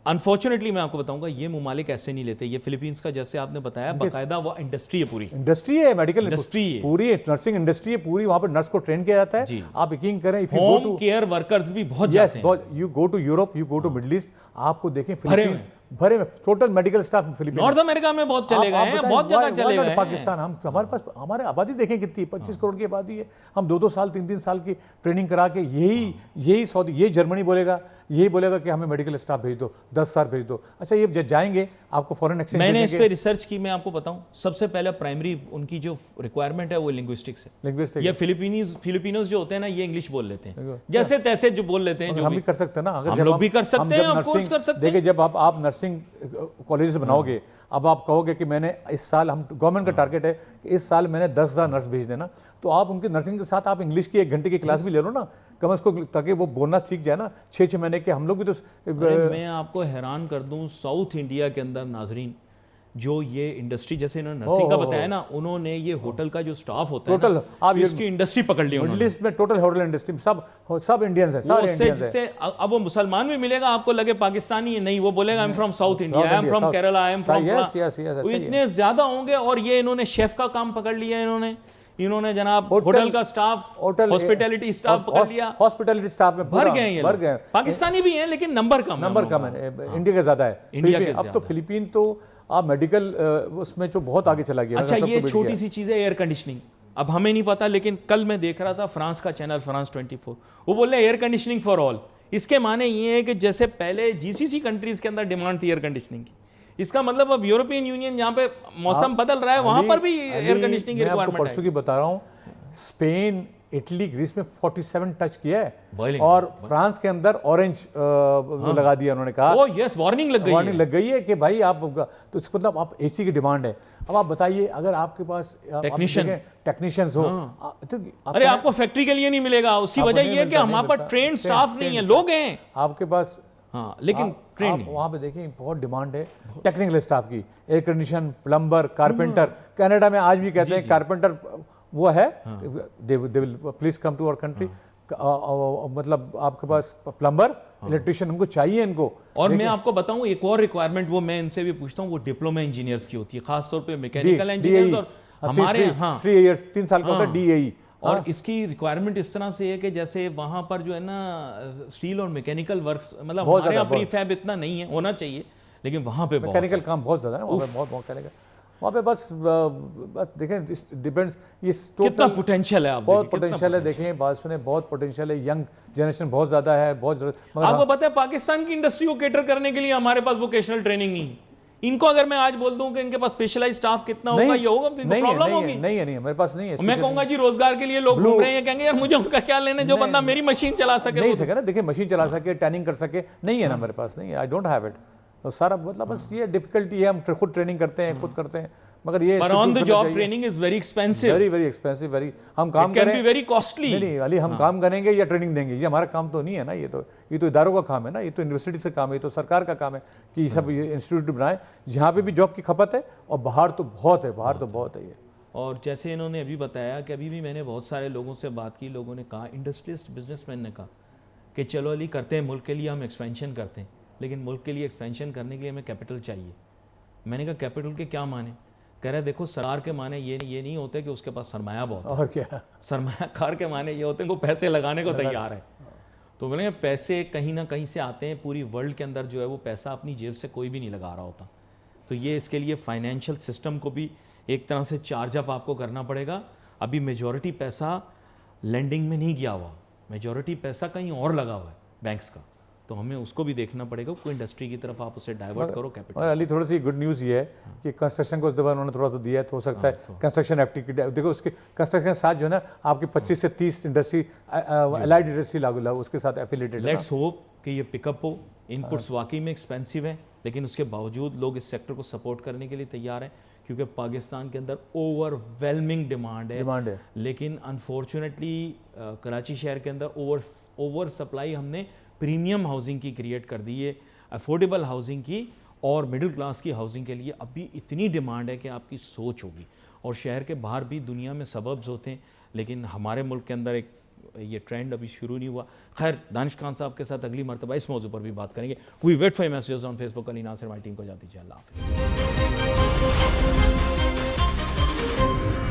अनफॉर्चुनेटली मैं आपको बताऊंगा, ये ममालिक ऐसे नहीं लेते। ये फिलीपींस का जैसे आपने बताया बाकायदा वो इंडस्ट्री है, पूरी इंडस्ट्री है, मेडिकल इंडस्ट्री है, पूरी नर्सिंग इंडस्ट्री है पूरी। वहाँ पर नर्स को ट्रेन किया जाता है। आप यकीन करें, if you go to care workers भी बहुत जाते हैं। You go to Europe, you go to Middle East, आपको देखें फिलीपींस भरे में total medical staff Philippines. North America में बहुत चले गए हैं, बहुत जगह चले गए हैं। पाकिस्तान, हमारे पास हमारे आबादी देखें कितनी, 25 करोड़ की आबादी है। हम 2-2 साल 3-3 साल की ट्रेनिंग करा के यही सऊदी, ये जर्मनी बोलेगा, यही बोलेगा कि हमें मेडिकल स्टाफ भेज दो, 10 साल भेज दो। अच्छा, ये जाएंगे आपको फॉरेन एक्सचेंज। मैंने इस पे रिसर्च की, मैं आपको बताऊं, सबसे पहले प्राइमरी उनकी जो रिक्वायरमेंट है वो लिंग्विस्टिक्स है। ये फिलिपिनोज जो होते हैं ना, ये इंग्लिश बोल लेते हैं, जैसे तैसे जो बोल लेते हैं। जो हम भी कर सकते हैं ना, अगर हम लोग भी कर सकते हैं, ऑफ कोर्स कर सकते हैं। देखिए, जब आप नर्सिंग कॉलेज बनाओगे, अब आप कहोगे कि मैंने इस साल, हम गवर्नमेंट का टारगेट है कि इस साल मैंने 10,000 नर्स भेज देना, तो आप उनकी नर्सिंग के साथ आप इंग्लिश की 1 घंटे की क्लास भी ले लो ना, कम उसको, ताकि वो बोलना सीख जाए ना। 6-6 महीने के हम लोग भी तो। मैं आपको हैरान कर दूं, साउथ इंडिया के अंदर नाजरीन, जो ये इंडस्ट्री, जैसे इन्होंने नर्सिंग का बताया ना, उन्होंने ये होटल का जो स्टाफ होता है टोटल, आप इसकी इंडस्ट्री पकड़ ली मिडिल ईस्ट में, टोटल होटल इंडस्ट्री सब इंडियंस है, सारे इंडियंस है। जिससे अब वो मुसलमान भी मिलेगा, आपको लगे पाकिस्तानी है, नहीं, वो बोलेगा I am from south India, I am from Kerala, I am from. इतने ज्यादा होंगे, और ये इन्होंने शेफ का काम पकड़ लिया, इन्होंने जनाब होटल का स्टाफ, हॉस्पिटैलिटी स्टाफ पकड़ लिया। हॉस्पिटैलिटी स्टाफ में भर गए। पाकिस्तानी भी हैं लेकिन नंबर कम है, इंडिया का ज्यादा है। इंडिया के अब तो फिलीपीन तो आप मेडिकल उसमें जो बहुत आगे चला गया। अच्छा, ये छोटी सी चीज है एयर कंडीशनिंग। अब हमें नहीं पता, लेकिन कल मैं देख रहा था फ्रांस का चैनल, फ्रांस 24, वो बोल रहे एयर कंडीशनिंग फॉर ऑल। इसके माने ये है कि जैसे पहले जीसीसी कंट्रीज के अंदर डिमांड थी एयर कंडीशनिंग की, इसका मतलब अब यूरोपियन यूनियन जहाँ पे मौसम बदल रहा है, वहां पर भी एयर कंडीशनिंग की रिक्वायरमेंट है। परसों की बता रहा हूँ, स्पेन, इटली, ग्रीस में 47 टच किया है, और फ्रांस के अंदर ऑरेंज लगा दिया। उन्होंने कहा ओ यस, वार्निंग लग गई है कि भाई आप, तो इसका मतलब आप एसी की डिमांड है। अब आप बताइए, अगर आपके पास टेक्नीशियंस हो, तो अरे आपको फैक्ट्री के लिए नहीं मिलेगा। उसकी वजह यह है कि हमारे पास ट्रेन स्टाफ नहीं है, लोग हैं आपके पास, हाँ, लेकिन ट्रेन नहीं। वहाँ पे देखिए बहुत डिमांड है टेक्निकल स्टाफ की, air condition, plumber, carpenter. Canada में आज भी कहते हैं कारपेंटर वो है, they will please come to our country. मतलब आपके पास प्लम्बर, इलेक्ट्रिशियन, उनको चाहिए इनको। और मैं आपको बताऊं एक और रिक्वायरमेंट, वो मैं इनसे भी पूछता हूं, वो डिप्लोमा इंजीनियर्स की होती है, खासतौर पे मैकेनिकल इंजीनियर्स। और हमारे 3 साल का होता है DAE। और इसकी रिक्वायरमेंट इस तरह से है कि जैसे वहां पर जो है ना स्टील और मैकेनिकल वर्क्स, मतलब हमारे यहाँ प्रीफैब इतना नहीं है, होना चाहिए, लेकिन वहां पे मैकेनिकल काम बहुत ज्यादा है, वहाँ पे बहुत मैकेनिकल। वहाँ पे बस देखें, डिपेंड्स, ये कितना पोटेंशियल है, आप बहुत पोटेंशियल है। देखें, बात सुने, बहुत पोटेंशियल है, यंग जनरेशन बहुत ज्यादा है, बहुत जरूरत। आपको पता है पाकिस्तान की इंडस्ट्री को कैटर करने के लिए हमारे पास वोकेशनल ट्रेनिंग नहीं है। इनको अगर मैं आज बोल दूं कि इनके पास स्पेशलाइज्ड स्टाफ कितना होगा, ये होगा, तो प्रॉब्लम होगी। नहीं, मेरे पास नहीं है। मैं कहूंगा जी रोजगार के लिए लोग घूम रहे हैं, कहेंगे यार मुझे उनका क्या लेने, जो बंदा मेरी मशीन चला सके। नहीं सके ना, देखिए मशीन चला सके, टैनिंग कर सके, नहीं है ना मेरे पास, नहीं है, आई डोंट हैव इट। तो सारा मतलब बस ये डिफिकल्टी है, हम खुद ट्रेनिंग करते हैं, खुद करते हैं, मगर ये on the job training is very expensive, very expensive, very, हम काम कैन करें, बी वेरी कॉस्टली। नहीं अली, हम काम करेंगे या ट्रेनिंग देंगे, ये हमारा काम तो नहीं है ना, ये तो इदारों का काम है ना, ये तो यूनिवर्सिटी से काम है, ये तो सरकार का काम है कि सब ये इंस्टीट्यूट बनाए जहाँ पे भी जॉब की खपत है, और बाहर तो बहुत है, बाहर तो बहुत है ये। और जैसे इन्होंने अभी बताया कि अभी भी मैंने बहुत सारे लोगों से बात की, लोगों ने कहा, इंडस्ट्रियलिस्ट बिजनेसमैन ने कहा कि चलो अली करते हैं, मुल्क के लिए हम एक्सपेंशन करते हैं, लेकिन मुल्क के लिए एक्सपेंशन करने के लिए हमें कैपिटल चाहिए। मैंने कहा कैपिटल के क्या माने? कह रहे देखो सरकार के माने ये नहीं होते कि उसके पास सरमाया बहुत है, और क्या, सरमायाकार के माने ये होते हैं कि वो पैसे लगाने को तैयार है। तो मैंने कहा पैसे कहीं ना कहीं से आते हैं, पूरी वर्ल्ड के अंदर जो है वो पैसा अपनी जेब से कोई भी नहीं लगा रहा होता। तो ये इसके लिए फाइनेंशियल सिस्टम को भी एक तरह से चार्ज अप आपको करना पड़ेगा। अभी मेजॉरिटी पैसा लेंडिंग में नहीं गया हुआ, मेजॉरिटी पैसा कहीं और लगा हुआ है बैंक्स का, तो हमें उसको भी देखना पड़ेगा, कोई इंडस्ट्री की तरफ आप उसे डाइवर्ट करो कैपिटल। और अली थोड़ी सी गुड न्यूज़ ये है कि कंस्ट्रक्शन को उस दफा उन्होंने थोड़ा तो दिया है, तो हो सकता है कंस्ट्रक्शन एफटी देखो, उसके कंस्ट्रक्शन के साथ जो है ना आपकी 25 से 30 इंडस्ट्री, अलाइड इंडस्ट्री लागू उसके साथ एफिलेटेड है। लेट्स होप कि ये पिकअप हो। इनपुट्स वाकई में एक्सपेंसिव है, लेकिन उसके बावजूद लोग इस सेक्टर को सपोर्ट करने के लिए तैयार हैं, क्योंकि पाकिस्तान के अंदर ओवरवेलमिंग डिमांड है। लेकिन अनफॉर्चुनेटली कराची शहर के अंदर ओवर सप्लाई हमने प्रीमियम हाउसिंग की क्रिएट कर दी है, अफोर्डेबल हाउसिंग की और मिडिल क्लास की हाउसिंग के लिए अभी इतनी डिमांड है कि आपकी सोच होगी। और शहर के बाहर भी दुनिया में सबब्स होते हैं, लेकिन हमारे मुल्क के अंदर एक ये ट्रेंड अभी शुरू नहीं हुआ। खैर दानिश खान साहब के साथ अगली मरतबा इस मौजू पर भी बात करेंगे। We wait for messages on Facebook. Ali Nasir, हमारी टीम को जाती है, अल्लाह हाफ़िज़।